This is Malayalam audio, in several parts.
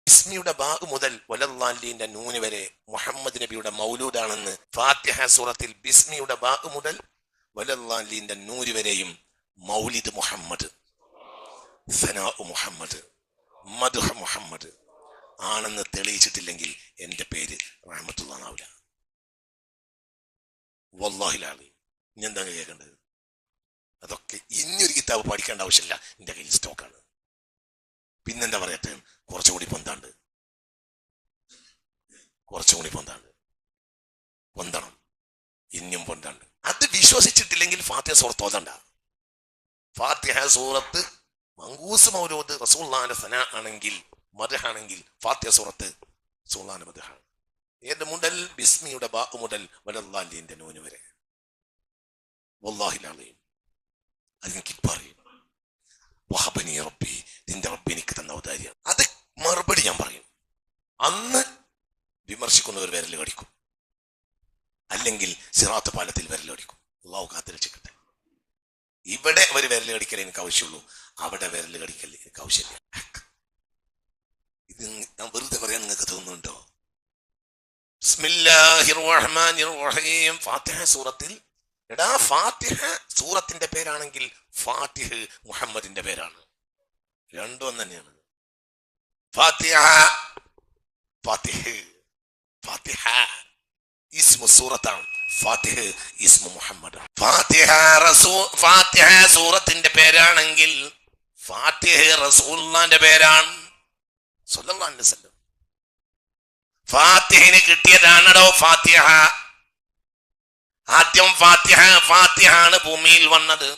ബിസ്മിയുടെ ബാ മുതൽ വലല്ലാലിന്റെ നൂന് വരെ മുഹമ്മദ് നബിയുടെ മൗലൂദാണെന്ന് ഫാത്തിഹ സൂറത്തിൽ ബിസ്മിയുടെ ബാ മുതൽ വലല്ലാലിന്റെ നൂന് വരെയും മൗലിദ് മുഹമ്മദ്, സനാഉ മുഹമ്മദ്, മദ്ഹ് മുഹമ്മദ് ആണെന്ന് തെളിയിച്ചിട്ടില്ലെങ്കിൽ എന്റെ പേര് റഹ്മത്തുള്ളാഹി ആവില്ല. വല്ലാഹിൽ അലീം. ഇനി എന്താ കേൾക്കേണ്ടത്? അതൊക്കെ ഇനിയൊരു കിതാബ് പഠിക്കേണ്ട ആവശ്യമില്ല, എന്റെ കയ്യിൽ സ്റ്റോക്കാണ്. പിന്നെന്താ പറയട്ടെ, കുറച്ചുകൂടി പൊന്താണ്ട്, പൊന്തണം, ഇനിയും പൊന്താണ്ട്. അത് വിശ്വസിച്ചിട്ടില്ലെങ്കിൽ ഫാത്തിഹ സൂറത്ത് ഓതണ്ട. ഫാത്തിഹ സൂറത്ത് മങ്കൂസ് മൗലൂദ് റസൂലുള്ളാഹിന്റെ സനാ ആണെങ്കിൽ, മദ്ഹാണെങ്കിൽ ഫാത്തിഹ സൂറത്ത് റസൂലുള്ളാഹിന്റെ മദ്ഹാണ്. ഏത് മുതൽ? ബിസ്മിയുടെ ബാ മുതൽ വലല്ലാലിന്റെ നൂന് വരെ. വല്ലാഹിൽ അലീം. അതെനിക്ക് പറയും, വഹബനി റബ്ബി, നിന്റെ റബ്ബി എനിക്ക് തന്ന ഔദാര്യം. അത് മറുപടി ഞാൻ പറയും. അന്ന് വിമർശിക്കുന്നവർ വിരൽ കടിക്കും, അല്ലെങ്കിൽ സിറാത്ത് പാലത്തിൽ വിരൽ കടിക്കും. അല്ലാഹു കാത്തിരക്ഷിക്കട്ടെ. ഇവിടെ ഒരു വിരൽ കടിക്കൽ എനിക്ക് ആവശ്യമുള്ളൂ, അവിടെ വിരൽ കടിക്കൽ എനിക്ക് ആവശ്യമില്ല. ഇത് ഞാൻ വെറുതെ പറയാൻ നിങ്ങൾക്ക് തോന്നുന്നുണ്ടോ? ബിസ്മില്ലാഹിർ റഹ്മാനിർ റഹീം. ഫാത്തിഹ സൂറത്തിൽ, എടാ ഫാത്തിഹ സൂറത്തിന്റെ പേരാണെങ്കിൽ ഫാത്തിഹ് മുഹമ്മദിന്റെ പേരാണ്. രണ്ടും തന്നെയാണ്. ഫാത്തിഹ, ഫാത്തിഹ്, ഫാത്തിഹ ഇസ്മു സൂറത്താണ്, ഫാത്തിഹ് ഇസ്മു മുഹമ്മദ്. ഫാത്തിഹ സൂറത്തിന്റെ പേരാണെങ്കിൽ ഫാത്തിഹ് റസൂലുള്ളാഹിന്റെ പേരാണ് സ്വല്ലല്ലാഹു അലൈഹി വസല്ലം. ഫാത്തിഹിന് കിട്ടിയതാണോ ഫാത്തിഹ? ആദ്യം ഫാത്തിഹാണ് ഭൂമിയിൽ വന്നത്.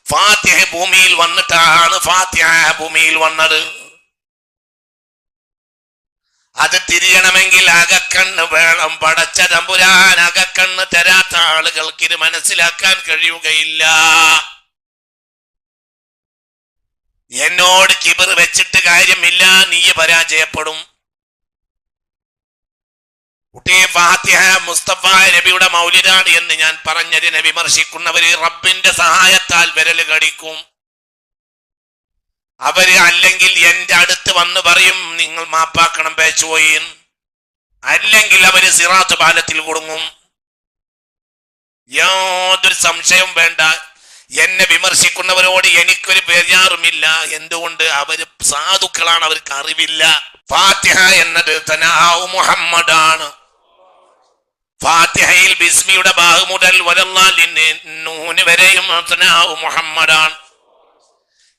ഫാത്തിഹ ഭൂമിയിൽ വന്നിട്ടാണ് ഫാത്തിഹ ഭൂമിയിൽ വന്നത്. അത് തിരിയണമെങ്കിൽ അകക്കണ്ണ് വേണം. പടച്ച തമ്പുരാൻ അകക്കണ്ണ് തരാത്ത ആളുകൾക്ക് ഇത് മനസ്സിലാക്കാൻ കഴിയുകയില്ല. എന്നോട് കിബർ വെച്ചിട്ട് കാര്യമില്ല, നീ പരാജയപ്പെടും. കുട്ടിയെ ഫാത്തിഹ മുസ്തഫ നബിയുടെ മൗലിദാണ് എന്ന് ഞാൻ പറഞ്ഞതിനെ വിമർശിക്കുന്നവര് റബ്ബിന്റെ സഹായത്താൽ വിരൽ കടിക്കും. അവര് അല്ലെങ്കിൽ എന്റെ അടുത്ത് വന്ന് പറയും നിങ്ങൾ മാപ്പാക്കണം പേച്ചുപോയി, അല്ലെങ്കിൽ അവര് സിറാത്ത് പാലത്തിൽ കുടുങ്ങും. യാതൊരു സംശയം വേണ്ട, എന്നെ വിമർശിക്കുന്നവരോട് എനിക്കൊരു ബേജാറുമില്ല. എന്തുകൊണ്ട്? അവര് സാധുക്കളാണ്, അവർക്ക് അറിവില്ല. ഫാത്തിഹ എന്നത് സനാഉ മുഹമ്മദാണ്. ഫാത്തിഹയിൽ ബിസ്മിയുടെ ബാ മുതൽ വലല്ലാലിന്റെ നൂന് വരെയും സനാഉ മുഹമ്മദാണ്.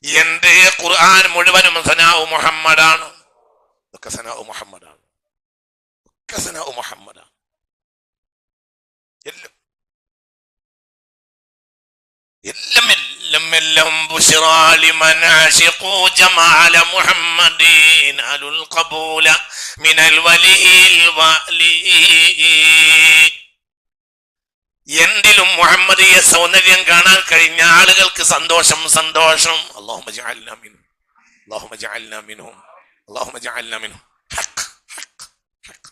എന്റെ ഖുർആൻ മുഴുവനും സനാഉ മുഹമ്മദാണ്. ഒക്കെ സനാഉ മുഹമ്മദാണ്, ഒക്കെ സനാഉ മുഹമ്മദാണ്. എല്ലാം ബുശ്റാ ലിമൻ ആശിഖു ജമാല മുഹമ്മദീൻ അലുൽ ഖബൂല മിനൽ വലിയിൽ വലി. എന്തിലും മുഹമ്മദിയ സൗന്ദര്യം കാണാൻ കഴിഞ്ഞ ആളുകൾക്ക് സന്തോഷം. അല്ലാഹുമ്മ ജഅൽനാ മിൻഹും, അല്ലാഹുമ്മ ജഅൽനാ മിൻഹും, അല്ലാഹുമ്മ ജഅൽനാ മിൻഹും. ഹഖ് ഹഖ് ഹഖ്.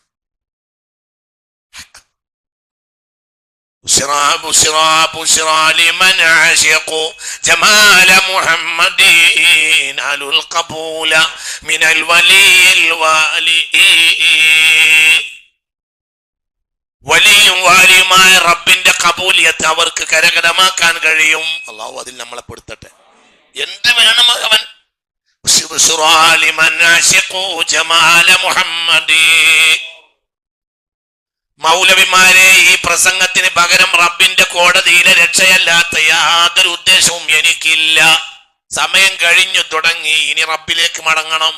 ബുശ്റാ ലിമൻ ആശിഖു ജമാല മുഹമ്മദീൻ അലുൽ ഖബൂല മിനൽ വലിയിൽ വലി. വലിയും വാലിയുമായ റബ്ബിന്റെ ഖബൂലിയത്ത് അവർക്ക് കരകരമാക്കാൻ കഴിയും. അല്ലാഹു അതിൽ നമ്മളെ പെടുത്തട്ടെ. എന്ത് വേണം അവൻ? മൗലവിമാരെ, ഈ പ്രസംഗത്തിന് പകരം റബ്ബിന്റെ കോടതിയിലെ രക്ഷയല്ലാത്ത യാതൊരു ഉദ്ദേശവും എനിക്കില്ല. സമയം കഴിഞ്ഞു തുടങ്ങി, ഇനി റബ്ബിലേക്ക് മടങ്ങണം.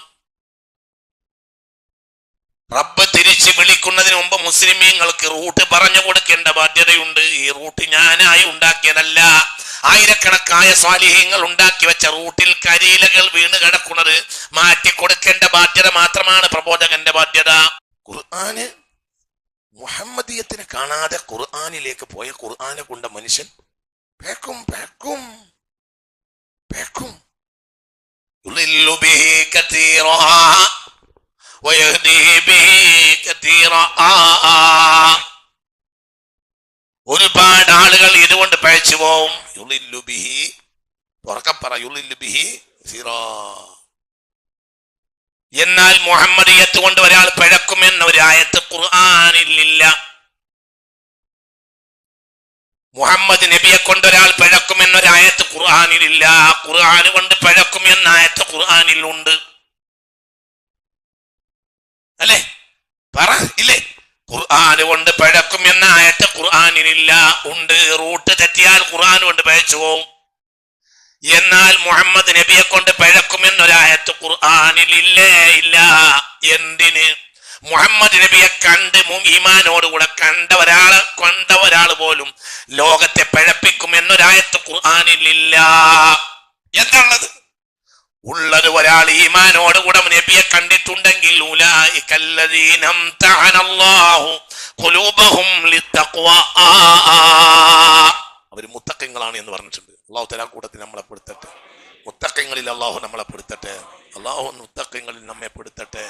റബ്ബ് തിരിച്ച് വിളിക്കുന്നതിന് മുമ്പ് മുസ്ലിമീങ്ങൾക്ക് റൂട്ട് പറഞ്ഞു കൊടുക്കേണ്ട ബാധ്യതയുണ്ട്. ഈ റൂട്ട് ഞാനായി ഉണ്ടാക്കിയതല്ല, ആയിരക്കണക്കായ സ്വാലിഹീങ്ങൾ ഉണ്ടാക്കി വെച്ച റൂട്ടിൽ കരിയിലകൾ വീണ് കിടക്കുന്നത് മാറ്റി കൊടുക്കേണ്ട ബാധ്യത മാത്രമാണ് പ്രബോധകന്റെ ബാധ്യത. ഖുർആന് മുഹമ്മദിയത്തിനെ കാണാതെ ഖുർആനിലേക്ക് പോയ ഖുർആനെ കൊണ്ട മനുഷ്യൻ പേക്കും. ഒരുപാട് ആളുകൾ ഇതുകൊണ്ട് പഴച്ചു പോവും. എന്നാൽ മുഹമ്മദിയത്ത് കൊണ്ട് ഒരാൾ പിഴക്കുമെന്ന ഒരു ആയത്ത് ഖുർആനിലില്ല. മുഹമ്മദ് നബിയെ കൊണ്ട് ഒരാൾ പിഴക്കുമെന്നൊരായത്ത് ഖുർആനിലില്ല. ഖുർആൻ കൊണ്ട് പിഴക്കും എന്ന ആയത്ത് ഖുർആനിലുണ്ട്. അല്ലേ? പറ ഇല്ലേ? ഖുർആൻ കൊണ്ട് പിഴക്കും എന്ന ആയത്ത് ഖുർആനിലില്ല. ഉണ്ട്. റൂട്ട് തെറ്റിയാൽ ഖുർആൻ കൊണ്ട് പിഴച്ചു പോവും. എന്നാൽ മുഹമ്മദ് നബിയെ കൊണ്ട് പിഴക്കുമെന്നൊരായത്ത് ഖുർആനിലില്ലേ? ഇല്ല. എന്തിന്? മുഹമ്മദ് നബിയെ കണ്ട് ഈമാനോടുകൂടെ കണ്ട ഒരാൾ പോലും ലോകത്തെ പിഴപ്പിക്കും എന്നൊരായത്ത് ഖുർആനിലില്ല. എന്താണത്? ഉള്ളത് ഒരാൾ ഈമാനോടുകൂടെ നബിയെ കണ്ടിട്ടുണ്ടെങ്കിൽ ഉലൈകല്ലദീന അംതഅനല്ലാഹു ഖുലൂബഹും ലിത്തഖ്വ, അവർ മുത്തഖീങ്ങളാണ് എന്ന് പറഞ്ഞിട്ടുണ്ട്. അല്ലാഹു തആല കൂട്ടത്തിൽ നമ്മളെ പെടുത്തട്ടെ. മുത്തഖീങ്ങളിൽ അല്ലാഹു നമ്മളെ പെടുത്തട്ടെ. അല്ലാഹു മുത്തഖീങ്ങളിൽ നമ്മെ പെടുത്തട്ടെ.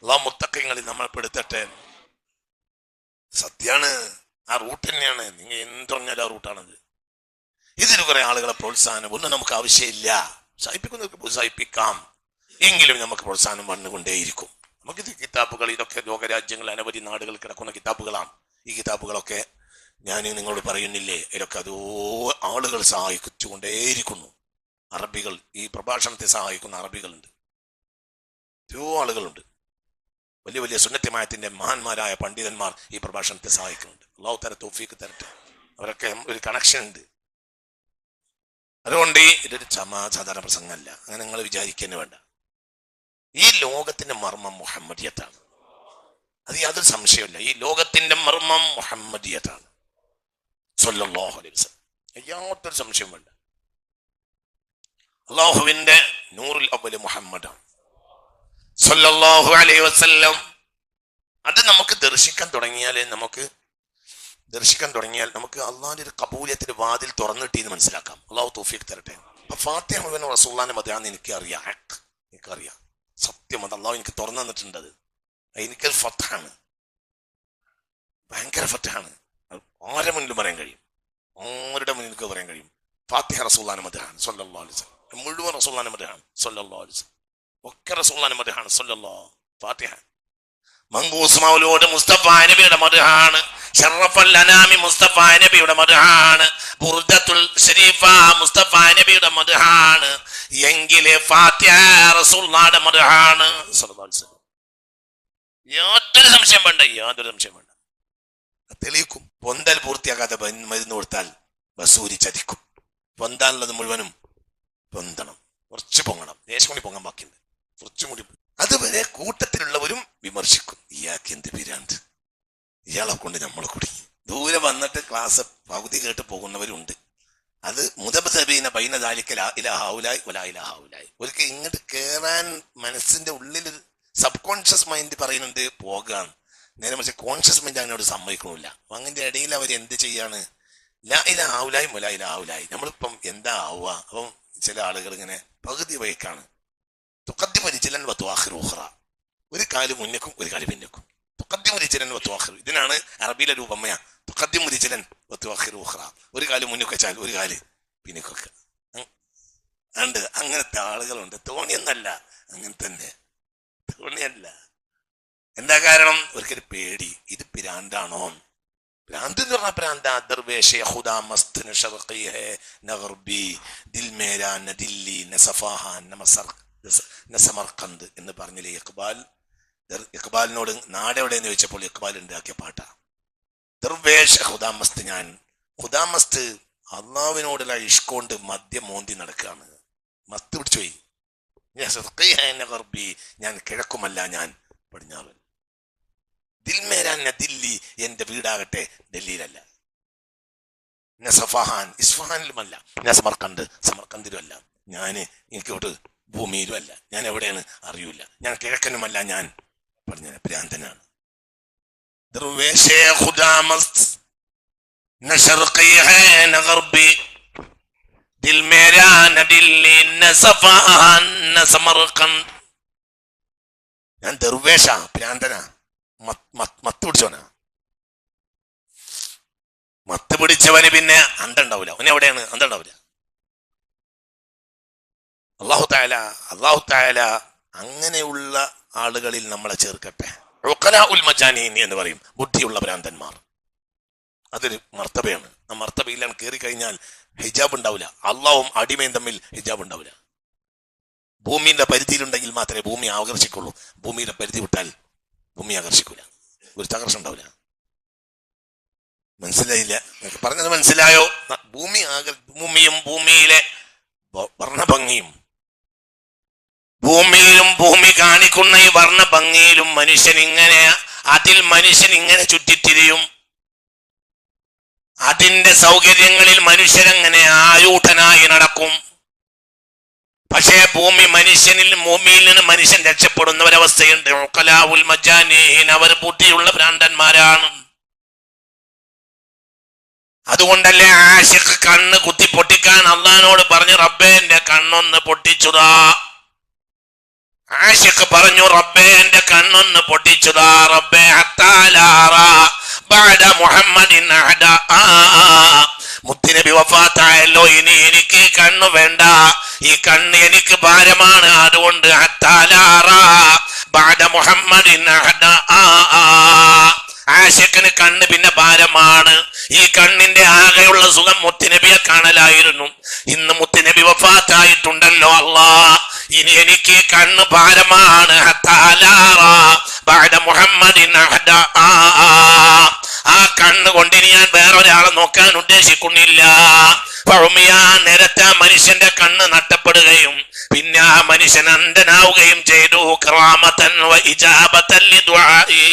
അല്ലാഹു മുത്തഖീങ്ങളിൽ നമ്മളെ പെടുത്തട്ടെ. സത്യാണ്, ആ റൂട്ട് തന്നെയാണ്. നിങ്ങൾ എന്ത് പറഞ്ഞാലും ആ റൂട്ടാണത്. ഇതിന് കുറെ ആളുകളെ പ്രോത്സാഹനം ഒന്നും നമുക്ക് ആവശ്യമില്ല. സഹിപ്പിക്കുന്നവർക്ക് പ്രോത്സാഹിപ്പിക്കാം, എങ്കിലും നമുക്ക് പ്രോത്സാഹനം വന്നുകൊണ്ടേയിരിക്കും. നമുക്കിത് കിതാബുകൾ, ഇതൊക്കെ ലോകരാജ്യങ്ങൾ അനവധി നാടുകൾ കിടക്കുന്ന കിതാബുകളാണ്. ഈ കിതാബുകളൊക്കെ ഞാൻ നിങ്ങളോട് പറയുന്നില്ലേ, ഇതൊക്കെ അതോ ആളുകൾ സഹായിച്ചുകൊണ്ടേയിരിക്കുന്നു. അറബികൾ, ഈ പ്രഭാഷണത്തെ സഹായിക്കുന്ന അറബികളുണ്ട്, എത്രയോ ആളുകളുണ്ട്. വലിയ വലിയ സുന്നത്തിമായത്തിന്റെ മഹാന്മാരായ പണ്ഡിതന്മാർ ഈ പ്രഭാഷണത്തെ സഹായിക്കുന്നുണ്ട്. അല്ലാഹു തആല തൗഫീഖ് തരട്ടെ. അവരൊക്കെ ഒരു കണക്ഷൻ ഉണ്ട്. അതുകൊണ്ട് ഇതൊരു സാധാരണ പ്രസംഗമല്ല, അങ്ങനെ നിങ്ങൾ വിചാരിക്കുന്നു വേണ്ട. ഈ ലോകത്തിന്റെ മർമ്മം മുഹമ്മദിയത്താണ്. അത് യാതൊരു സംശയമില്ല. ഈ ലോകത്തിന്റെ മർമ്മം മുഹമ്മദിയത്താണ് സ്വല്ലല്ലാഹു അലൈഹി വസല്ലം. യാതൊരു സംശയം വേണ്ട. അല്ലാഹുവിന്റെ നൂറുൽ അവ്വൽ മുഹമ്മദാണ് സ്വല്ലല്ലാഹു അലൈഹി വസല്ലം. അത് നമുക്ക് ദർശിക്കാൻ തുടങ്ങിയാൽ നമുക്ക് അള്ളാഹിന്റെ ഒരു കബൂലിയത്തിന്റെ വാതിൽ തുറന്നിട്ടെന്ന് മനസ്സിലാക്കാം. അള്ളാഹു തൗഫീഖ് തരട്ടെ. അപ്പൊ ഫാത്തിഹ മുഴുവൻ റസൂലുള്ളാഹിന്റെ മദീനാന്ന് എനിക്കറിയാം. സത്യം, അത് അള്ളാഹു എനിക്ക് തുറന്നു തന്നിട്ടുണ്ട്. അത് എനിക്കൊരു ഫത്ഹാണ്, ഭയങ്കര ഫത്ഹാണ്. ആരുടെ മുന്നിൽ പറയാൻ കഴിയും, ആരുടെ മുന്നിൽ എനിക്ക് പറയാൻ കഴിയും. ഫാത്തിഹ റസൂലുള്ളാഹിന്റെ മദീനാണ് സ്വല്ലല്ലാഹു അലൈഹി വസല്ലം. മുഴുവൻ റസൂലുള്ളാഹിന്റെ മദീനാണ് സ്വല്ലല്ലാഹു അലൈഹി വസല്ലം. ഒക്കെ റസൂലുള്ളാഹിന്റെ മദീനാണ് സ്വല്ലല്ലാഹു. ഫാത്തിഹ മങ്കൂസ് മൗലൂദ് മുസ്തഫ നബിയുടെ മദ്ഹാണ്. ശറഫൽ അനാമി മുസ്തഫ നബിയുടെ മദ്ഹാണ്. ബുർദത്തുൽ ശരീഫ മുസ്തഫ നബിയുടെ മദ്ഹാണ്. എങ്കിലെ ഫാത്തിഹ റസൂലുള്ളാഹിയുടെ മദ്ഹാണ് സ്വല്ലല്ലാഹു അലൈഹി വസല്ലം. യാതൊരു സംശയം വേണ്ട. തെളിയിക്കും. പൊന്തൽ പൂർത്തിയാക്കാതെ മരുന്ന് കൊടുത്താൽ വസൂരി ചതിക്കും. പൊന്താനുള്ളത് മുഴുവനും പൊന്തണം, കുറച്ച് പൊങ്ങണം. ദേശം കൂടി പൊങ്ങാൻ ബാക്കിയുണ്ട്, കുറച്ചും കൂടി. അതുവരെ കൂട്ടത്തിലുള്ളവരും വിമർശിക്കും, ഇയാൾക്ക് എന്ത് പിരാന്ത്, ഇയാളെ കൊണ്ട് നമ്മളെ കുടുങ്ങി. ദൂരെ വന്നിട്ട് ക്ലാസ് പകുതി കേട്ട് പോകുന്നവരുണ്ട്. അത് മുദബ്സബീന ബൈന ദാലിക ലാ ഇലാഹ ഹൗലായി വലാ ഇലാഹ ഹൗലായി. ഒരിക്കൽ ഇങ്ങോട്ട് കേറാൻ മനസ്സിന്റെ ഉള്ളിൽ സബ് കോൺഷ്യസ് മൈൻഡ് പറയുന്നുണ്ട് പോകാണ്. നേരെ പക്ഷെ കോൺഷ്യസ് മൈൻഡ് അതിനോട് സമ്മതിക്കണില്ല. അങ്ങനെ ഇടയിൽ അവർ എന്ത് ചെയ്യാണ്, ലാ ഇലാഹ ഹൗലായി വലാ ഇലാഹ ഹൗലായി. നമ്മളിപ്പം എന്താ ആവുക? അപ്പം ചില ആളുകൾ ഇങ്ങനെ പകുതി വഴിക്കാണ്. ഒരു കാല് മുന്നേക്കും ഒരു കാല് പിന്നേക്കും. ഇതിനാണ് അറബിയിലെ രൂപമയ. ഒരു കാല് മുന്നേക്ക് വെച്ചാൽ ഒരു കാല് പിന്നേക്കൊക്കെ ഉണ്ട്. അങ്ങനത്തെ ആളുകളുണ്ട്. തോണിയൊന്നല്ല, അങ്ങനെ തന്നെ തോണിയല്ല. എന്താ കാരണം? ഒരിക്കലും പേടി, ഇത് പിരാന്താണോ? ഭ്രാന്ത് എന്ന് പറഞ്ഞ ഭ്രാന്താ. ദർവേഷേ ഖുദാ മസ്ത് നശർഖി ഹേ നഗർബി ദിൽ മേരാ നദില്ലി നസഫാഹ നസമർഖന്ദ് എന്ന് പറഞ്ഞില്ലേ ഇഖ്ബാൽ. ഇഖ്ബാലിനോട് നാടെവിടെയെന്ന് ചോദിച്ചപ്പോൾ ഇഖ്ബാൽ ഉണ്ടാക്കിയ പാട്ടാ. ദർവേഷ് ഖുദാമസ്ത്. ഞാൻ ഖുദാമസ്ത് അള്ളാഹുവിനോടുള്ള ഇഷ്കൊണ്ട് മദ്യം മോന്തി നടക്കുകയാണ്. മസ്ത് പിടിച്ചുപോയി. ഞാൻ കിഴക്കുമല്ല, ഞാൻ പടിഞ്ഞാറ്. ദിൽമേരാൻ ദില്ലി, എന്റെ വീടാകട്ടെ ഡൽഹിയിലല്ല. നസഫഹാൻ ഇസ്ഫഹാനിലുമല്ല. ഞാൻ സമർക്കന്ദിലുമല്ല. ഞാന് എനിക്കോട്ട് ഭൂമിയിലും അല്ല. ഞാൻ എവിടെയാണ് അറിയൂല. ഞാൻ കിഴക്കനുമല്ല, ഞാൻ പറഞ്ഞ ഭ്രാന്തനാണ്. ഞാൻ ദർവേഷ, ഭ്രാന്തനാ, മത്ത് പിടിച്ചവനാ. മത്ത് പിടിച്ചവന് പിന്നെ അന്തണ്ടാവില്ല. അവന് എവിടെയാണ് അന്തണ്ടാവില്ല. അല്ലാഹു തആല അങ്ങനെയുള്ള ആളുകളിൽ നമ്മളെ ചേർക്കട്ടെ. ഉഖലാഉൽ മജാനീൻ എന്ന് പറയും, ബുദ്ധിയുള്ള ഭ്രാന്തന്മാർ. അതൊരു മർത്തബയാണ്. ആ മർത്തബയിലാണ് കയറി കഴിഞ്ഞാൽ ഹിജാബ് ഉണ്ടാവില്ല. അള്ളാഹും അടിമയും തമ്മിൽ ഹിജാബ് ഉണ്ടാവില്ല. ഭൂമിയുടെ പരിധിയിലുണ്ടെങ്കിൽ മാത്രമേ ഭൂമി ആകർഷിക്കുള്ളൂ. ഭൂമിയുടെ പരിധി വിട്ടാൽ ഭൂമി ആകർഷിക്കൂല, ഗുരുത്വാകർഷണം ഉണ്ടാവില്ല. മനസ്സിലായില്ല? പറഞ്ഞത് മനസ്സിലായോ? ഭൂമിയും ഭൂമിയിലെ വർണ്ണഭംഗിയും ഭൂമിയിലും ഭൂമി കാണിക്കുന്ന ഈ വർണ്ണഭംഗിയിലും മനുഷ്യൻ ഇങ്ങനെ ചുറ്റിത്തിരിയും. അതിന്റെ സൗകര്യങ്ങളിൽ മനുഷ്യരങ്ങനെ ആരൂഢനായി നടക്കും. പക്ഷേ ഭൂമിയിൽ നിന്ന് മനുഷ്യൻ രക്ഷപ്പെടുന്ന ഒരവസ്ഥയുണ്ട്. ഉഖലാഉൽ മജാനീൻ, അവർ ബുദ്ധിയുള്ള ഭ്രാന്തന്മാരാണ്. അതുകൊണ്ടല്ലേ ആശിഖ് കണ്ണ് കുത്തി പൊട്ടിക്കാൻ അള്ളാഹിനോട് പറഞ്ഞു, റബ്ബേ എന്റെ കണ്ണൊന്ന് പൊട്ടിച്ചുതാ. ആശിഖ് പറഞ്ഞു, റബ്ബേ എന്റെ കണ്ണൊന്ന് പൊട്ടിച്ചുതാ. റബ്ബേ മുഹമ്മദിൻ മുത്തുനബി വഫാത്തായല്ലോ, ഇനി എനിക്ക് കണ്ണു വേണ്ട, ഈ കണ്ണ് എനിക്ക് ഭാരമാണ്. അതുകൊണ്ട് മുഹമ്മദിൻ ആശിഖിന് കണ്ണ് പിന്നെ ഭാരമാണ്. ഈ കണ്ണിന്റെ ആകെയുള്ള സുഖം മുത്തുനബിയെ കാണലായിരുന്നു. ഇന്ന് മുത്തുനബി വഫാത്തായിട്ടുണ്ടല്ലോ, അല്ലാ ഇനി എനിക്ക് കണ്ണ് ഭാരമാണ്. ആ കണ്ണ് കൊണ്ട് ഇനി ഞാൻ വേറൊരാളെ നോക്കാൻ ഉദ്ദേശിക്കുന്നില്ല. നേരത്തെ ആ മനുഷ്യന്റെ കണ്ണ് നഷ്ടപ്പെടുകയും പിന്നെ ആ മനുഷ്യൻ അന്ധനാവുകയും ചെയ്തു. ഖറാമതൻ വ ഇജാബതൻ ലിദുആഇ,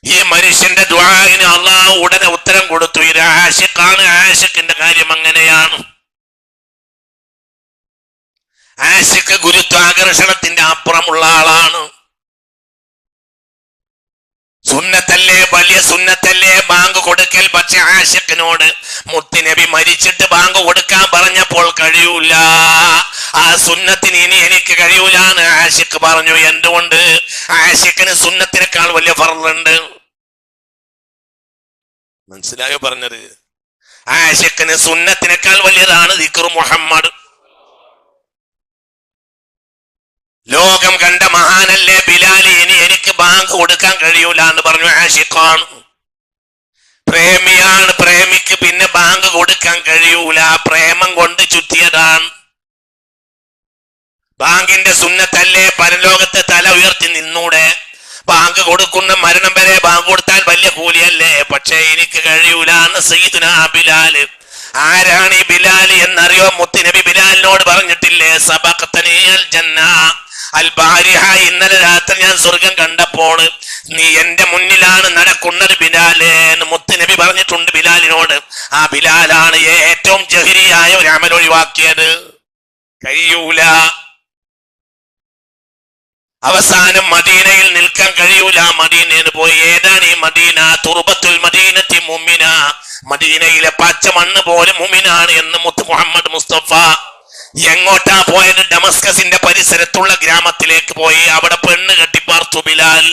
ഈ മനുഷ്യന്റെ ദുആഇന് അല്ലാഹു ഉടനെ ഉത്തരം കൊടുത്തു. ഇത് ആശിഖാണ്, ആശിഖിന്റെ കാര്യം അങ്ങനെയാണ്. ആശിഖ് ഗുരുത്വാകർഷണത്തിന്റെ അപ്പുറമുള്ള ആളാണ്. സുന്നത്തല്ലേ, വലിയ സുന്നത്തല്ലേ ബാങ്ക് കൊടുക്കൽ. പക്ഷെ ആശിഖിനോട് മുത്തുനബി മരിച്ചിട്ട് ബാങ്ക് കൊടുക്കാൻ പറഞ്ഞപ്പോൾ കഴിയൂല, ആ സുന്നത്തിന് ഇനി എനിക്ക് കഴിയൂലാന്ന് ആശിഖ് പറഞ്ഞു. എന്തുകൊണ്ട്? ആശിഖിന് സുന്നത്തിനേക്കാൾ വലിയ ഫർളുണ്ട്. മനസ്സിലായോ പറഞ്ഞത്? ആശിഖിന് സുന്നത്തിനേക്കാൾ വലിയതാണ് ദിക്ർ മുഹമ്മദ്. ലോകം കണ്ട മഹാനല്ലേ ബിലാല്, ഇനി എനിക്ക് ബാങ്ക് കൊടുക്കാൻ കഴിയൂല എന്ന് പറഞ്ഞു. ആശിഖാണ്, പ്രേമിയാണ്. പ്രേമിക്ക് പിന്നെ ബാങ്ക് കൊടുക്കാൻ കഴിയൂല, പ്രേമം കൊണ്ട് ചുറ്റിയതാണ്. ബാങ്കിന്റെ സുന്നത്തല്ലേ, പരലോകത്തെ തല ഉയർത്തി നിന്നൂടെ? ബാങ്ക് കൊടുക്കുന്ന മരണം വരെ ബാങ്ക് കൊടുത്താൽ വലിയ കൂലിയല്ലേ? പക്ഷേ എനിക്ക് കഴിയൂല എന്ന് സയ്യിദുനാ ബിലാല്. ആരാണ് ഈ ബിലാല് എന്നറിയോ? മുത്തുനബി ബിലാലിനോട് പറഞ്ഞിട്ടില്ലേ, സബഖതനിൽ ജന്ന അൽ ബാരിഹ, ഇന്നലെ രാത്രി ഞാൻ സ്വർഗം കണ്ടപ്പോൾ നീ എന്റെ മുന്നിലാണ് നടക്കുന്നത് ബിലാല് എന്ന് മുത്തുനബി പറഞ്ഞിട്ടുണ്ട് ബിലാലിനോട്. ആ ബിലാലാണ് ഏറ്റവും ജഹരിയായ ഒരു അമൽ ഒഴിവാക്കിയത്. കഴിയൂല. അവസാനം മദീനയിൽ നിൽക്കാൻ കഴിയൂല, മദീനയിൽ പോയി. ഏതാണ് ഈ മദീന? തുർബത്തുൽ മദീനത്തി മുഅ്മിന, മദീനയിലെ പച്ച മണ്ണ് പോലെ മുഅ്മിനാണ് എന്ന് മുത്ത് മുഹമ്മദ് മുസ്തഫ. എങ്ങോട്ടാ പോയത്? ഡമസ്കസിന്റെ പരിസരത്തുള്ള ഗ്രാമത്തിലേക്ക് പോയി. അവിടെ പെണ്ണ് കെട്ടിപ്പാർത്തു ബിലാൽ.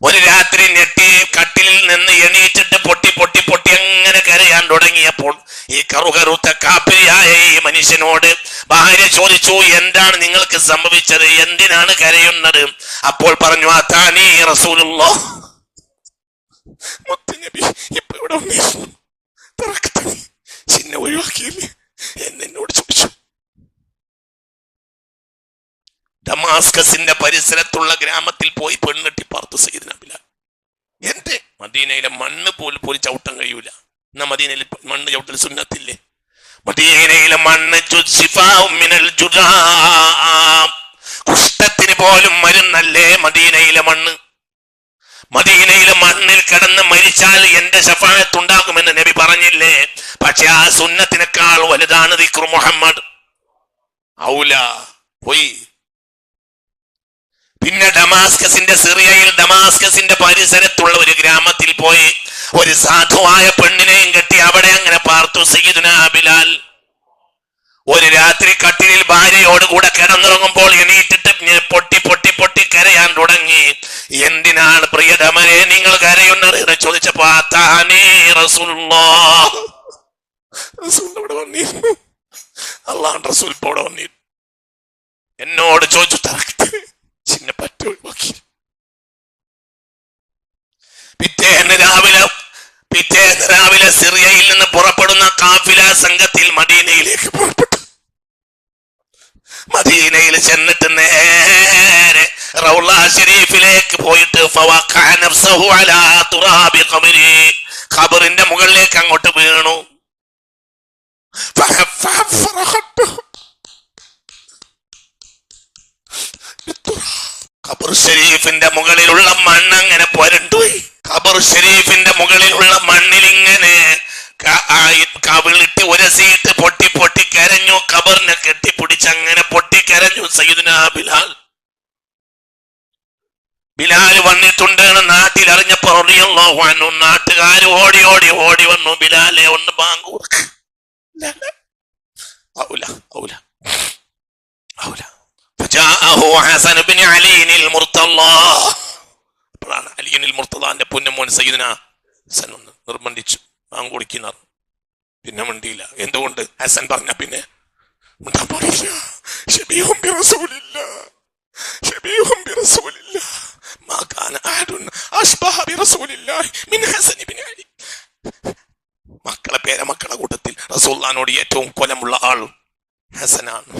ഒരു രാത്രി ഞെട്ടി കട്ടിലിൽ നിന്ന് എണീറ്റിട്ട് പൊട്ടി പൊട്ടി പൊട്ടി അങ്ങനെ കരയാൻ തുടങ്ങിയപ്പോൾ ഈ കറുകറുത്ത കാപ്പിരിയായ ഈ മനുഷ്യനോട് ഭാര്യ ചോദിച്ചു, എന്താണ് നിങ്ങൾക്ക് സംഭവിച്ചത്? എന്തിനാണ് കരയുന്നത്? അപ്പോൾ പറഞ്ഞു, അതാനി റസൂലുള്ളാഹ്, മുത്തുനബി ഇപ്പൊ ഇവിടെ ചിന്ന ഒഴിവാക്കിയില്ലേ എന്നോട് ചോദിച്ചു. ഡമാസ്കസിന്റെ പരിസരത്തുള്ള ഗ്രാമത്തിൽ പോയി പെണ്ണെട്ടി പാർത്തു സയ്യിദുനാ ബിലാൽ. എന്റെ മദീനയിലെ മണ്ണ് പോലും ചവിട്ടാൻ കഴിയൂല. എന്നാ മദീനയിൽ മണ്ണ് ചവിട്ടൽ സുന്നത്തില്ലേ? മദീനയിലെ മണ്ണ് കുഷ്ഠത്തിന് പോലും മരുന്നല്ലേ മദീനയിലെ മണ്ണ്. മദീനയിലെ മണ്ണിൽ കിടന്ന് മരിച്ചാൽ എന്റെ ശഫാഅത്ത് ഉണ്ടാകുമെന്ന് നബി പറഞ്ഞില്ലേ? പക്ഷെ ആ സുന്നത്തിനേക്കാൾ വലുതാണ് ദിക്ർ മുഹമ്മദ്. ഔല പോയി. പിന്നെ സിറിയയിൽ ഡമാസ്കസിന്റെ പരിസരത്തുള്ള ഒരു ഗ്രാമത്തിൽ പോയി ഒരു സാധുവായ പെണ്ണിനെയും കെട്ടി അവിടെ അങ്ങനെ പാർത്തു സയ്യിദുനാ ബിലാൽ. ഒരു രാത്രി കട്ടിലിൽ ഭാര്യയോട് കൂടെ കിടന്നുറങ്ങുമ്പോൾ എണീറ്റിട്ട് പൊട്ടി പൊട്ടി പൊട്ടി കരയാൻ തുടങ്ങി. എന്തിനാണ് പ്രിയതമരെ നിങ്ങൾ കരയുന്നത് എന്ന് ചോദിച്ചപ്പോ റസൂൽ അവിടെ വന്നിരുന്നു. അല്ലാഹുവിന്റെ റസൂൽ ഇവിടെ വന്നിരുന്നു. എന്നോട് ചോദിച്ചു ചിന്ന പറ്റ ഒഴിവാക്കി. പിറ്റേന്ന് രാവിലെ സിറിയയിൽ നിന്ന് പുറപ്പെടുന്ന കാഫില സംഘത്തിൽ മദീനയിലേക്ക് പുറപ്പെട്ടു. മദീനയിൽ ചെന്നിട്ട് നേരെ റൗള ഷരീഫിലേക്ക് പോയിട്ട് ഖബറിന്റെ മുകളിലേക്ക് അങ്ങോട്ട് വീണു. ഖബർ ഷരീഫിന്റെ മുകളിലുള്ള മണ്ണ് അങ്ങനെ പുരണ്ടുപോയി. ഖബർ ഷരീഫിന്റെ മുകളിലുള്ള മണ്ണിൽ ഇങ്ങനെ കവിളിട്ട് ഉരസിയിട്ട് പൊട്ടി പൊട്ടി കരഞ്ഞു. ഖബറിനെ കെട്ടിപ്പിടിച്ച് അങ്ങനെ പൊട്ടി കരഞ്ഞു സയ്യിദുനാ ബിലാൽ. ബിലാൽ വന്നിട്ടുണ്ട് നാട്ടിൽ അറിഞ്ഞപ്പോ റളിയല്ലാഹു അൻഹു നാട്ടുകാർ ഓടി ഓടി ഓടി വന്നു. ബിലാലെ ഒന്ന് ബാങ്ക് കൊടുക്ക്. അപ്പോഴാണ് അലിയുൽ മുർത്തദാന്റെ പൊന്നുമോൻ സയ്യിദുനാ ഹസൻ ഒന്ന് നിർബന്ധിച്ചു ബാങ്ക് കൊടുക്കുന്നത്. പിന്നെ മിണ്ടിയില്ല. എന്തുകൊണ്ട്? ഹസൻ പറഞ്ഞ പിന്നെ മിണ്ടാൻ പാടില്ല. ശബീഹും ബിറസൂലില്ലാഹ് ശബീഹും ബിറസൂലില്ലാഹ് മാ കാന അഹദുൻ അശ്ബഹ ബിറസൂലില്ലാഹി മിൻ ഹസൻ ഇബ്നു അലി. പേരമക്കളെ കൂട്ടത്തിൽ റസൂലുള്ളാഹിനോട് ഏറ്റവും കൊലമുള്ള ആൾ ഹസനാണ്.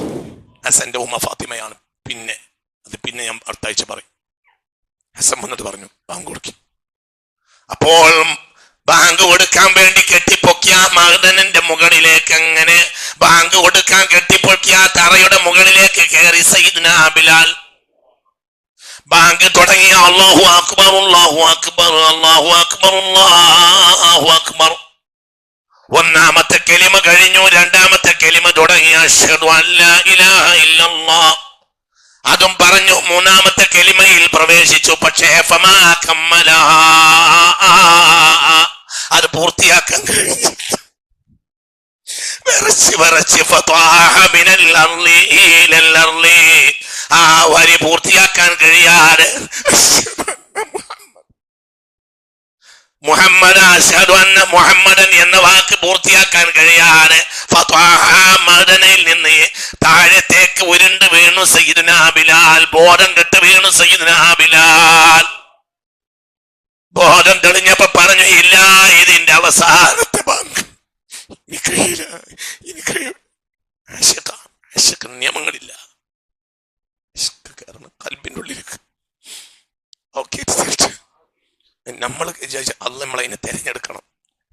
ഹസന്റെ ഉമ്മ ഫാത്തിമയാണ്. പിന്നെ ഞാൻ അടുത്ത ആഴ്ച പറയും. ഹസൻ വന്നിട്ട് പറഞ്ഞു ബാങ്ക് കൊടുക്കി. അപ്പോൾ ബാങ്ക് കൊടുക്കാൻ വേണ്ടി കെട്ടിപ്പൊക്കിയ മഅ്ദനിന്റെ മുകളിലേക്ക് അങ്ങനെ ബാങ്ക് കൊടുക്കാൻ കെട്ടിപ്പൊക്കിയ തറയുടെ മുകളിലേക്ക് കയറി സയ്യിദ്നാ ബിലാൽ. ബാങ്ക് തുടങ്ങിയ അല്ലാഹു അക്ബർ അല്ലാഹു അക്ബർ അല്ലാഹു അക്ബർ അല്ലാഹു അക്ബർ. ഒന്നാമത്തെ കലിമ കഴിഞ്ഞു. രണ്ടാമത്തെ കലിമ തുടങ്ങി അശ്ഹദു അല്ലാ ഇലാഹ ഇല്ലല്ലാഹ്. അതും പറഞ്ഞു. മൂന്നാമത്തെ കലിമയിൽ പ്രവേശിച്ചു. പക്ഷേ ഫമാ കമ്മലഹാ, അത് പൂർത്തിയാക്കാൻ കഴിഞ്ഞു. ആ വരി പൂർത്തിയാക്കാൻ കഴിയാതെ മുഹമ്മദ് അശ്ഹദു അന്ന മുഹമ്മദൻ എന്ന വാക്ക് പൂർത്തിയാക്കാൻ കഴിയാതെ മദീനയിൽ നിന്ന് താഴത്തേക്ക് ഉരുണ്ട് വീണു സയ്യിദുനാ ബിലാൽ. ബോധം കെട്ട് വീണു സയ്യിദുനാ ബിലാൽ. ബോധം തെളിഞ്ഞപ്പോ പറഞ്ഞു ഇല്ല, ഇതിന്റെ അവസാനത്തെ ബാങ്ക്. നിയമങ്ങളില്ല. കൽബിന്റെ ഉള്ളിലേക്ക് നമ്മൾ അള്ളാഹ് നമ്മളതിനെ തിരഞ്ഞെടുക്കണം.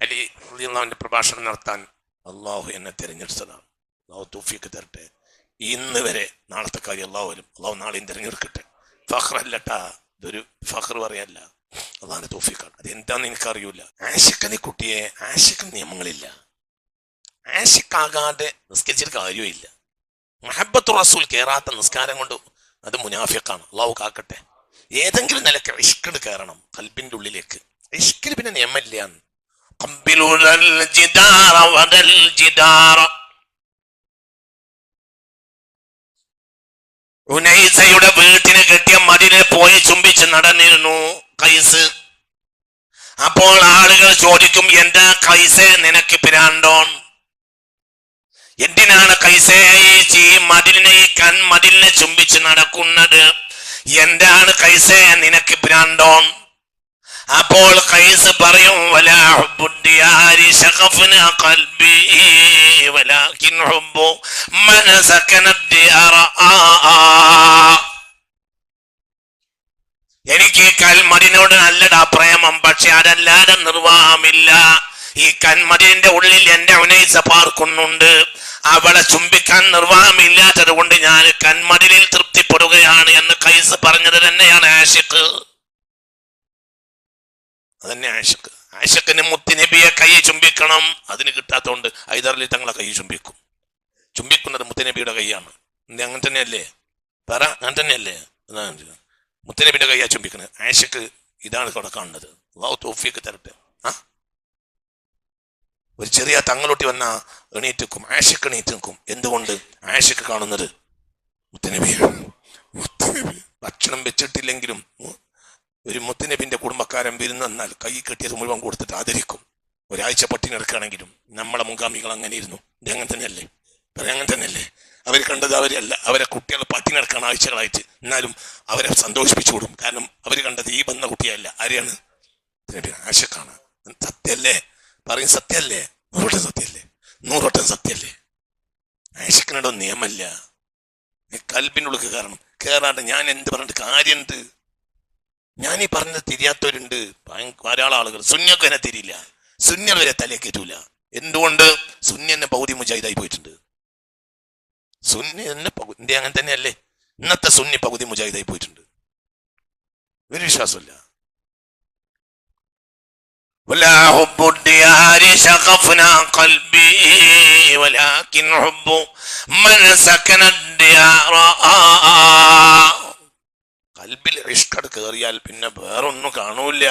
അലി റളിയല്ലാഹുവിന്റെ പ്രഭാഷണം നടത്താൻ അള്ളാഹു എന്നെ തിരഞ്ഞെടുത്തതാണ്. അള്ളാഹു തൗഫീഖ് തരട്ടെ. ഇന്ന് വരെ നാളത്തെ കാര്യം അള്ളാഹു വരും. അള്ളാഹു നാളെയും തിരഞ്ഞെടുക്കട്ടെ. ഫഖ്റല്ലട്ടാ, ഇതൊരു ഫഖർ പറയല്ല, അള്ളാഹിന്റെ തൗഫീഖാണ്. അതെന്താന്ന് എനിക്കറിയൂല. ആശിഖ് കുട്ടിയെ ആശിഖ് നിയമങ്ങളില്ല. ആശിഖാകാതെ നിസ്കരിച്ചിട്ട് കാര്യമില്ല. മുഹബ്ബത്തു റസൂൽ കേറാത്ത നിസ്കാരം കൊണ്ട് അത് മുനാഫിഖാണ്. അള്ളാഹു കാക്കട്ടെ. ഏതെങ്കിലും നിലക്ക് ഇഷ്ക് കയറണം കൽബിന്റെ ഉള്ളിലേക്ക്. ഇഷ്കിൽ പിന്നെ നിയമമില്ല. ഉനൈസയുടെ വീട്ടിന് കെട്ടിയ മതിലിനെ പോയി ചുംബിച്ച് നടന്നിരുന്നു കൈസ്. അപ്പോൾ ആളുകൾ ചോദിക്കും, എന്താ കൈസേ നിനക്ക് പിരാണ്ടോൺ? എന്തിനാണ് കൈസേ ഈ മതിലിനെ ഈ കൺമതിലിനെ ചുംബിച്ച് നടക്കുന്നത്? എന്താണ് കൈസേ നിനക്ക് ഭ്രാന്തോൺ? അപ്പോൾ കൈസ് പറയും, എനിക്ക് കൽമതിനോട് നല്ലടാ പ്രേമം, പക്ഷെ അതല്ലാതെ നിർവാഹമില്ല. ഈ കന്മതിന്റെ ഉള്ളിൽ എന്റെ ഉനൈസ പാർക്കുന്നുണ്ട്. അവളെ ചുംബിക്കാൻ നിർവാഹമില്ലാത്തത് കൊണ്ട് ഞാൻ കന്മതിലിൽ തൃപ്തിപ്പെടുകയാണ് എന്ന് കൈസ് പറഞ്ഞത് തന്നെയാണ് ആശിഖ്. അതന്നെ ആശിഖ്. ആശിഖിന് മുത്തുനബിയെ കൈ ചുംബിക്കണം. അതിന് കിട്ടാത്തതുകൊണ്ട് ഹൈദരലി തങ്ങളെ കൈ ചുംബിക്കും. ചുംബിക്കുന്നത് മുത്തുനബിയുടെ കൈയാണ്. അങ്ങനെ തന്നെയല്ലേ? പറ, അങ്ങനെ തന്നെയല്ലേ? മുത്തുനബിയുടെ കൈയാ ചുംബിക്കുന്നത്. ആശിഖ് ഇതാണ് ഇവിടെ കാണുന്നത്. അല്ലാഹു തൗഫീഖ് തരട്ടെ. ഒരു ചെറിയ തങ്ങളൊട്ടി വന്ന എണീറ്റിക്കും. ആശിഖ് എണീറ്റ് നിൽക്കും. എന്തുകൊണ്ട്? ആശിഖ് കാണുന്നത് മുത്തുനബിയാണ്. ഭക്ഷണം വെച്ചിട്ടില്ലെങ്കിലും ഒരു മുത്തുനബിന്റെ കുടുംബക്കാരൻ വിരുന്ന് വന്നാൽ കൈ കെട്ടിയത് മുഴുവൻ കൊടുത്തിട്ട് ആദരിക്കും. ഒരാഴ്ച പട്ടിണി എടുക്കുകയാണെങ്കിലും നമ്മളെ മുൻഗാമികൾ അങ്ങനെ ഇരുന്നു. ഇത് അങ്ങനെ തന്നെയല്ലേ? പറയാം, അങ്ങനെ തന്നെയല്ലേ? അവർ അവർ കണ്ടത് അവരല്ല, അവരെ കുട്ടികൾ പട്ടി നടക്കണം ആഴ്ചകളായിട്ട്. എന്നാലും അവരെ സന്തോഷിപ്പിച്ചു കൊടുക്കും. കാരണം അവർ കണ്ടത് ഈ വന്ന കുട്ടിയല്ല, ആരെയാണ്? ആശക്കാണ്. സത്യല്ലേ? പറയും സത്യല്ലേ? 100% സത്യല്ലേ? 100% സത്യല്ലേ? ആശക്കിനോടോ നിയമല്ല. കൽബിനുള്ളിൽ കയറാണ്ട് ഞാൻ എന്ത് പറഞ്ഞിട്ട് കാര്യം എന്ത്? ഞാൻ ഈ പറഞ്ഞത് തിരിയാത്തവരുണ്ട്, ധാരാളം ആളുകൾ. സുന്നിയൊക്കെ എന്നെ തിരിയില്ല, സുന്നികൾ വരെ തലയെ കയറ്റൂല. എന്തുകൊണ്ട്? സുന്നി എന്നെ പകുതി മുജാഹിദായി പോയിട്ടുണ്ട്. സുന്നി എന്നെ ഇന്ത്യ അങ്ങനെ തന്നെയല്ലേ? ഇന്നത്തെ സുന്നി പകുതി മുജാഹിദായി പോയിട്ടുണ്ട്. ഒരു വിശ്വാസമില്ല. ولا حب الديار شغفنا قلبي ولكن حب من سكن الديار. കൽബിൽ ഇഷ്കട് കയറിയാൽ പിന്നെ വേറൊന്നും കാണൂല.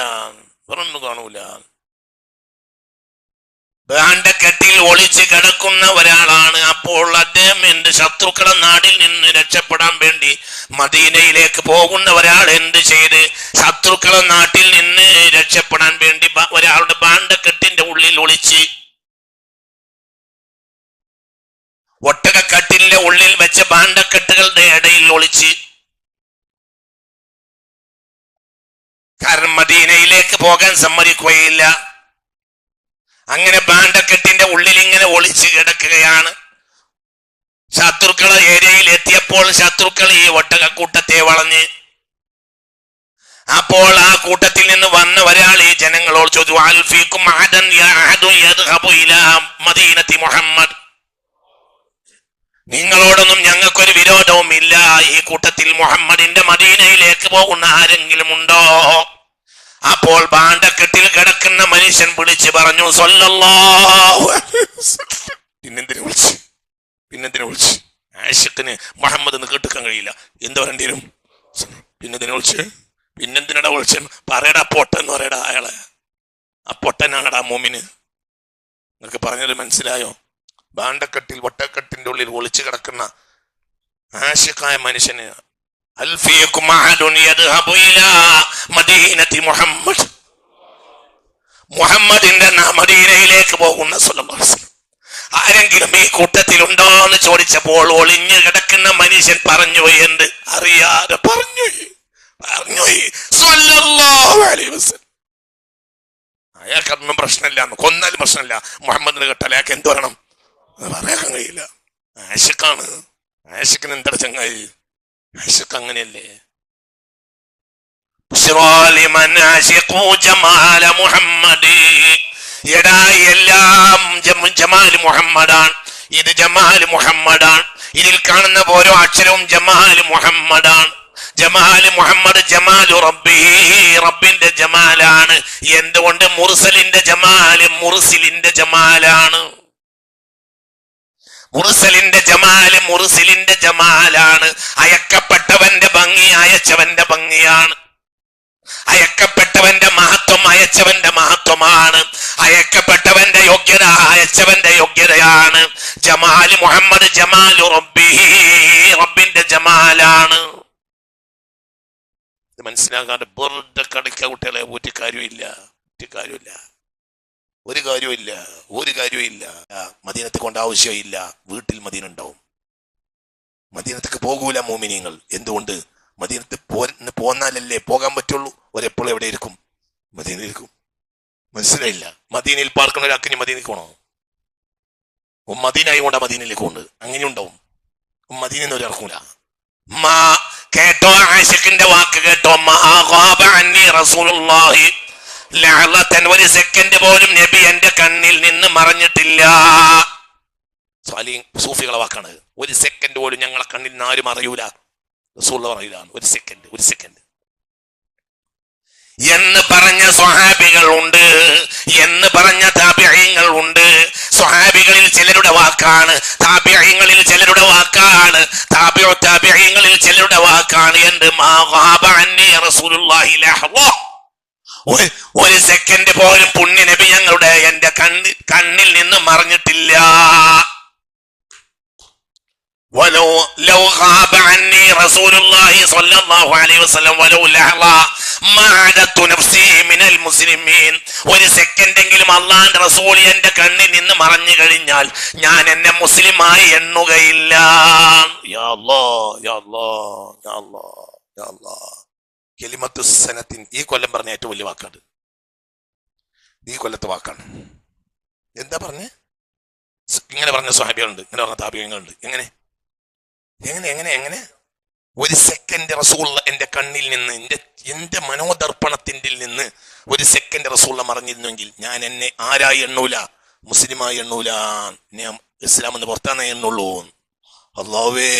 ഭാണ്ഡക്കെട്ടിൽ ഒളിച്ച് കിടക്കുന്ന ഒരാളാണ്. അപ്പോൾ അദ്ദേഹം എന്ത് ശത്രുക്കളെ നാടിൽ നിന്ന് രക്ഷപ്പെടാൻ വേണ്ടി മദീനയിലേക്ക് പോകുന്ന ഒരാൾ എന്ത് ചെയ്ത്? ശത്രുക്കളെ നാട്ടിൽ നിന്ന് രക്ഷപ്പെടാൻ വേണ്ടി ഒരാളുടെ ഭാണ്ഡക്കെട്ടിന്റെ ഉള്ളിൽ ഒളിച്ച്, ഒട്ടകക്കെട്ടിന്റെ ഉള്ളിൽ വെച്ച ഭാണ്ഡക്കെട്ടുകളുടെ ഇടയിൽ ഒളിച്ച്. കാരണം മദീനയിലേക്ക് പോകാൻ സമ്മതിക്കുകയില്ല. അങ്ങനെ ഭാണ്ഡക്കെട്ടിന്റെ ഉള്ളിൽ ഇങ്ങനെ ഒളിച്ച് കിടക്കുകയാണ്. ശത്രുക്കളെ ഏരിയയിൽ എത്തിയപ്പോൾ ശത്രുക്കൾ ഈ ഒട്ടകക്കൂട്ടത്തെ വളഞ്ഞ്. അപ്പോൾ ആ കൂട്ടത്തിൽ നിന്ന് വന്ന ഒരാൾ ഈ ജനങ്ങളോട് ചോദിച്ചു, അൽഫീക്കും അഹദൻ യഅഹദു യദ്ഹബു ഇലാ മദീനത്തി മുഹമ്മദ്. നിങ്ങളോടൊന്നും ഞങ്ങൾക്കൊരു വിരോധവും ഇല്ല. ഈ കൂട്ടത്തിൽ മുഹമ്മദിന്റെ മദീനയിലേക്ക് പോകുന്ന ആരെങ്കിലും ഉണ്ടോ? അപ്പോൾ ഭാണ്ഡക്കെട്ടിൽ കിടക്കുന്ന മനുഷ്യൻ വിളിച്ച് പറഞ്ഞു, സ്വല്ലല്ലാഹു അലൈഹി വസല്ലം. പിന്നെന്തിനു വിളിച്ച്? ആശിക്കിന് മുഹമ്മദ് എന്ന് കേട്ടിക്കാൻ കഴിയില്ല. എന്ത് പറയേണ്ടി വരും? പിന്നെന്തിനടാ വിളിച്ച? പറയടാ പൊട്ടെന്ന് പറയടാ അയാളെ. ആ പൊട്ടനാണടാ മോമിന്. നിങ്ങൾക്ക് പറഞ്ഞത് മനസ്സിലായോ? ഭാണ്ഡക്കെട്ടിൽ ഒട്ടക്കെട്ടിന്റെ ഉള്ളിൽ ഒളിച്ചു കിടക്കുന്ന ആശിക്കായ മനുഷ്യന് മുഹമ്മദിന്റെ മദീനയിലേക്ക് പോകുന്ന സല്ലല്ലാഹു അലൈഹി വസല്ലം ആരെങ്കിലും ഈ കൂട്ടത്തിലുണ്ടോ എന്ന് ചോദിച്ചപ്പോൾ ഒളിഞ്ഞു കിടക്കുന്ന മനുഷ്യൻ പറഞ്ഞു, എന്ത്? അറിയാതെ പറഞ്ഞു സല്ലല്ലാഹു അലൈഹി വസല്ലം. അയാൾക്കൊന്നും പ്രശ്നമില്ല, കൊന്നാലും പ്രശ്നമില്ല. മുഹമ്മദിന് കേട്ടാൽ അയാൾക്ക് എന്ത് പറയണം? പറയാൻ കഴിയില്ല. ആശിക്കാണ്. ആശിക്കിന് എന്താണ് ചങ്ങായി? ആശിക്ക് അങ്ങനെയല്ലേ? എടാ, എല്ലാം ജമാൽ മുഹമ്മദാണ്. ഇത് ജമാൽ മുഹമ്മദാണ്. ഇതിൽ കാണുന്ന ഓരോ അക്ഷരവും ജമാൽ മുഹമ്മദാണ്. ജമാൽ മുഹമ്മദ് ജമാലു റബ്ബി, റബ്ബിന്റെ ജമാലാണ്. എന്തുകൊണ്ട്? മുർസലിന്റെ ജമാല് മുർസിലിന്റെ ജമാലാണ്. മുർസിലിന്റെ ജമാലാണ്. അയക്കപ്പെട്ടവന്റെ ഭംഗി അയച്ചവന്റെ ഭംഗിയാണ്. അയക്കപ്പെട്ടവന്റെ മഹത്വം അയച്ചവന്റെ മഹത്വമാണ്. അയക്കപ്പെട്ടവന്റെ യോഗ്യത അയച്ചവന്റെ യോഗ്യതയാണ്. ജമാൽ മുഹമ്മദ് ജമാലു റബ്ബി, റബ്ബിന്റെ ജമാലാണ്. മനസ്സിലാക്കാണ്ട് വെറുതെ കളിക്ക കുട്ടികളെ. ഒരു കാര്യമില്ല. മദീനത്ത് കൊണ്ട് ആവശ്യമില്ല. വീട്ടിൽ മദീന ഉണ്ടാവും. മദീനത്തേക്ക് പോകൂല മോമിനിയങ്ങൾ. എന്തുകൊണ്ട്? മദീനത്ത് പോന്നാലല്ലേ പോകാൻ പറ്റുള്ളൂ. ഒരെപ്പോഴും എവിടെ ഇരിക്കും? മദീനയിൽ ഇരിക്കും. മനസ്സിലായില്ല? മദീനയിൽ പാർക്കുന്ന ഒരാൾക്ക് ഇനി മദീനയ്ക്ക് പോകണോ? മദീനായി കൊണ്ടാ മദീനയിലേക്ക് കൊണ്ട് അങ്ങനെ ഉണ്ടാവും. മദീനയിൽ ഒരിറക്കൂല. കേട്ടോ, ആശിക്കിന്റെ വാക്ക് കേട്ടോ. ഒരു സെക്കൻഡ് പോലും നബി എന്റെ കണ്ണിൽ നിന്ന് മറഞ്ഞിട്ടില്ല. സൂഫികളെ വാക്കാണ്. ഒരു സെക്കൻഡ് പോലും ഞങ്ങളെ കണ്ണിൽ നിന്ന് ആരും അറിയൂല. റസൂൽ പറയുകയാണ്, ഒരു സെക്കൻഡ് എന്ന് പറഞ്ഞ സ്വഹാബികൾ ഉണ്ട്, എന്ന് പറഞ്ഞ താബിഈങ്ങൾ ഉണ്ട്. സ്വഹാബികളിൽ ചിലരുടെ വാക്കാണ്, താബിഈങ്ങളിൽ ചിലരുടെ വാക്കാണ്, താബിഈങ്ങളിൽ ചിലരുടെ വാക്കാണ്. എന്ത്? മാ ഗാബ അന്നി റസൂലുള്ളാഹി ലഹ്വ. ഒരു സെക്കൻഡ് പോലും പുണ്യ നബി ഞങ്ങളുടെ എന്റെ കണ്ണിൽ നിന്ന് മറഞ്ഞിട്ടില്ല. لو غاب عني رسول الله صلى الله عليه وسلم ولو لحظة ما عددت نفسي من المسلمين. ഒരു സെക്കൻഡെങ്കിലും അള്ളാന്റെ റസൂൽ എന്റെ കണ്ണിൽ നിന്ന് മറഞ്ഞു കഴിഞ്ഞാൽ ഞാൻ എന്നെ മുസ്ലിമായി എണ്ണുകയില്ല. യാ അല്ലാഹ് യാ അല്ലാഹ് യാ അല്ലാഹ് യാ അല്ലാഹ്. കലിമത്തു സനത്തിൻ ഈ കൊല്ലം പറഞ്ഞ ഏറ്റവും വലിയ വാക്കാണ്. ഈ കൊല്ലത്തെ വാക്കാണ്. എന്താ പറഞ്ഞേ? ഇങ്ങനെ പറഞ്ഞ സ്വഹാബികളുണ്ട്, ഇങ്ങനെ പറഞ്ഞ താബിഈങ്ങളുണ്ട്. എങ്ങനെ എങ്ങനെ എങ്ങനെ എങ്ങനെ ഒരു സെക്കൻഡ് റസൂൽ എന്റെ കണ്ണിൽ നിന്ന് എന്റെ മനോദർപ്പണത്തിന്റെ നിന്ന് ഒരു സെക്കൻഡ് റസൂൽ മറഞ്ഞിരുന്നെങ്കിൽ ഞാൻ എന്നെ ആരായി എണ്ണൂല, മുസ്ലിമായി എണ്ണൂല, ഞാൻ ഇസ്ലാം എന്ന് പുറത്താന്നേ എണ്ണുള്ളൂ. അല്ലാഹുവേ,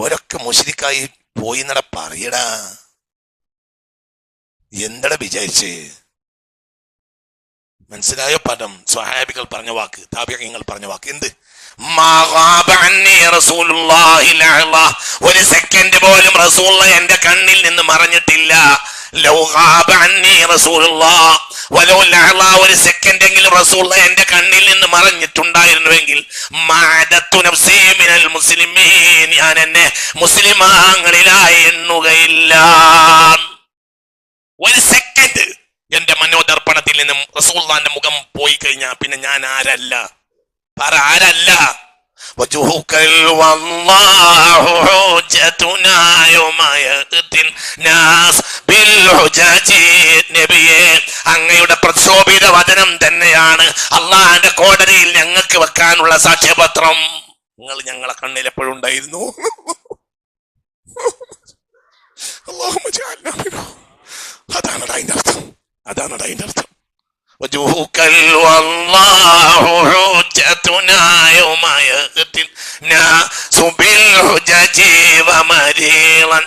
ഓരൊക്കെ മുശ്രിക്കായി പോയി നട പറയടാ. എന്തടാ വിചാരിച്ച്? മനസ്സിലായോ പദം? സ്വഹാബികൾ പറഞ്ഞ വാക്ക്, താബിഈങ്ങൾ പറഞ്ഞ വാക്ക് എന്ത്? ഒരു സെക്കൻഡ് പോലും റസൂൽ എന്റെ കണ്ണിൽ നിന്ന് മറഞ്ഞിട്ടില്ല. ഒരു സെക്കൻഡെങ്കിലും റസൂൽ എന്റെ കണ്ണിൽ നിന്ന് മറഞ്ഞിട്ടുണ്ടായിരുന്നുവെങ്കിൽ ഞാൻ എന്നെ മുസ്ലിമാങ്ങളിലായി എണ്ണുകയില്ല. ഒരു സെക്കൻഡ് എന്റെ മനോദർപ്പണത്തിൽ നിന്നും റസൂലുള്ളാഹിന്റെ മുഖം പോയി കഴിഞ്ഞാൽ പിന്നെ ഞാൻ ആരല്ല? പറ, ആരല്ല? അങ്ങയുടെ പ്രക്ഷോഭിത വചനം തന്നെയാണ് അള്ളാഹിന്റെ കോടതിയിൽ ഞങ്ങൾക്ക് വെക്കാനുള്ള സാക്ഷ്യപത്രം. നിങ്ങൾ ഞങ്ങളെ കണ്ണിൽ എപ്പോഴും ഉണ്ടായിരുന്നു. അതാണ് അതിന്റെ അർത്ഥം. അതാണ് അതിന്റെ അർത്ഥം. وجهك والله حجتنا يوم يأتي الناس بالحجج ومريضا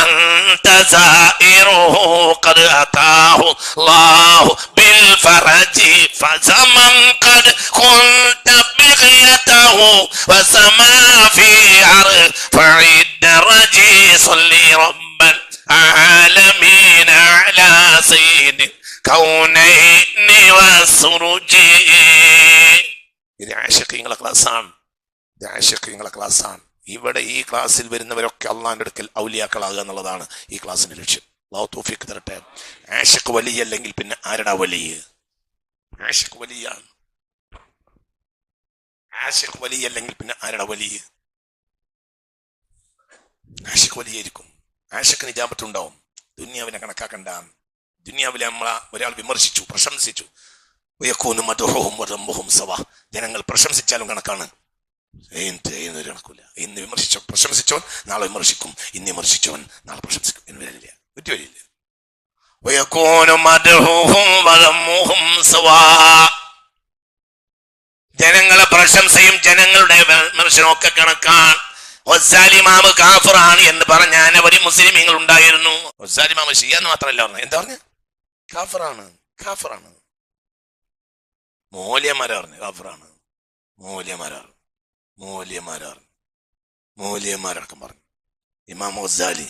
أنت زائره قد أتاه الله بالفرج فزمن قد كنت بغيته وسما في عرفع الدرج صلي رب العالمين على سيد കൗനൈനി വസുറുജി. ഇത് ആശിഖീങ്ങളെ ക്ലാസ്സാണ്. ഇത് ആശിഖീങ്ങളെ ക്ലാസ്സാണ്. ഇവിടെ ഈ ക്ലാസ്സിൽ വരുന്നവരൊക്കെ അള്ളാന്റെ അടുക്കൽ ഔലിയാക്കളാകുക എന്നുള്ളതാണ് ഈ ക്ലാസ്സിന്റെ ലക്ഷ്യം. അല്ലാഹു തൗഫീഖ് തരട്ടെ. ആശിഖ് വലി അല്ലെങ്കിൽ പിന്നെ ആരടാ വലി? ആശിഖ് വലിയാണ്. ആശിഖ് വലി അല്ലെങ്കിൽ പിന്നെ ആരടാ വലി? ആശിഖ് വലിയായിരിക്കും. ആശിഖിന് ഇജാബത്തുണ്ടാവും. ദുനിയാവിനെ കണക്കാക്കണ്ട. ദുനിയാവിലെ നമ്മളെ ഒരാൾ വിമർശിച്ചു, പ്രശംസിച്ചു, ജനങ്ങൾ പ്രശംസിച്ചാലും കണക്കാണ്, കണക്കൂല. ഇന്ന് പ്രശംസിച്ചവൻ നാളെ വിമർശിക്കും, ഇന്ന് വിമർശിച്ചവൻ നാളെ പ്രശംസിക്കും. എന്ന് വരില്ല, ഒറ്റ ജനങ്ങളെ പ്രശംസയും ജനങ്ങളുടെ വിമർശനവും ഒക്കെ കണക്കാണ്. വസ്സാലിമാമ് കാഫിറാണ് എന്ന് പറഞ്ഞ അനവധി മുസ്ലിമീങ്ങൾ ഉണ്ടായിരുന്നു. വസ്സാലിമാമ് ഷിയാന്ന് മാത്രമല്ല പറഞ്ഞു. എന്താ പറഞ്ഞു? കാഫിറാണ്, കാഫിറാണ്. മൂല്യന്മാരാ പറഞ്ഞു കാഫിറാണ്. മൂല്യന്മാരടക്കം പറഞ്ഞു. ഇമാം ഗസാലി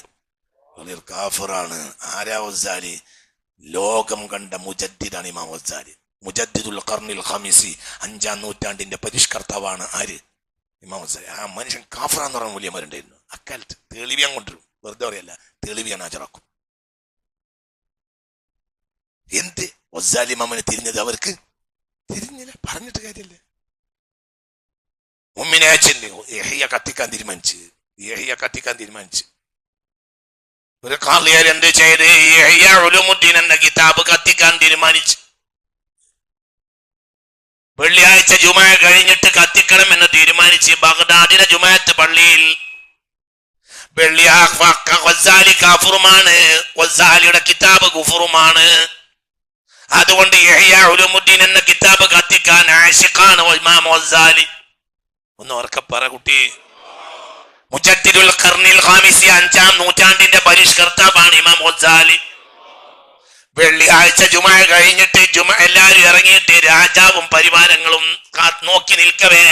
കാഫിറാണ്. ആരാ ഗസാലി? ലോകം കണ്ട മുജദ്ദിദാണ് ഇമാം ഗസാലി. മുജദ്ദിദുൽ ഖർനിൽ ഖമീസി, 5-ാം നൂറ്റാണ്ടിന്റെ പരിഷ്കർത്താവാണ് ആര്? ഇമാം ഗസാലി. ആ മനുഷ്യൻ കാഫിറാന്ന് പറഞ്ഞ മൂല്യന്മാരുണ്ടായിരുന്നു അക്കാലത്ത്. തെളിവിയാൻ കൊണ്ടുവരും, വെറുതെ പറയല്ല, തെളിവിയാൻ ഹാജരാക്കും. എന്ത് ഗസാലി ഇമാമിനെ തിരിഞ്ഞത്? അവർക്ക് തിരിഞ്ഞില്ല, പറഞ്ഞിട്ട് കാര്യമില്ല. മുമ്മിനാച്ചല്ലേ യഹ്യ കത്തിക്കാൻ തീരുമാനിച്ച് ഒരു ഖാളിയാർ എന്ത് ചെയ്ത്? യഹ്യ ഉലൂമുദ്ദീൻ എന്ന കിതാബ് കത്തിക്കാൻ തീരുമാനിച്ചു. വെള്ളിയാഴ്ച ജുമുഅ കഴിഞ്ഞിട്ട് കത്തിക്കണം എന്ന് തീരുമാനിച്ച് ബഗ്ദാദിലെ ജുമുഅത്ത് പള്ളിയിൽ ഗസാലി കാഫിറുമാണ്, ഗസാലിയുടെ കിതാബ് കുഫറുമാണ്. അതുകൊണ്ട് യഹ്യ ഉലൂമുദ്ദീൻ എന്ന കിതാബ് കത്തിക്കാൻ ആശിഖാണ് ഇമാം ഗസാലി. ഒന്ന് ഉറക്കെ പറ കുട്ടി. മുജദ്ദിദുൽ ഖർനിൽ ഖാമിസി, 5-ാം നൂറ്റാണ്ടിന്റെ പരിഷ്കർത്താവാണ് ഇമാം ഗസാലി. വെള്ളിയാഴ്ച ജുമുഅ കഴിഞ്ഞിട്ട് എല്ലാവരും ഇറങ്ങിയിട്ട് രാജാവും പരിവാരങ്ങളും നോക്കി നിൽക്കവേ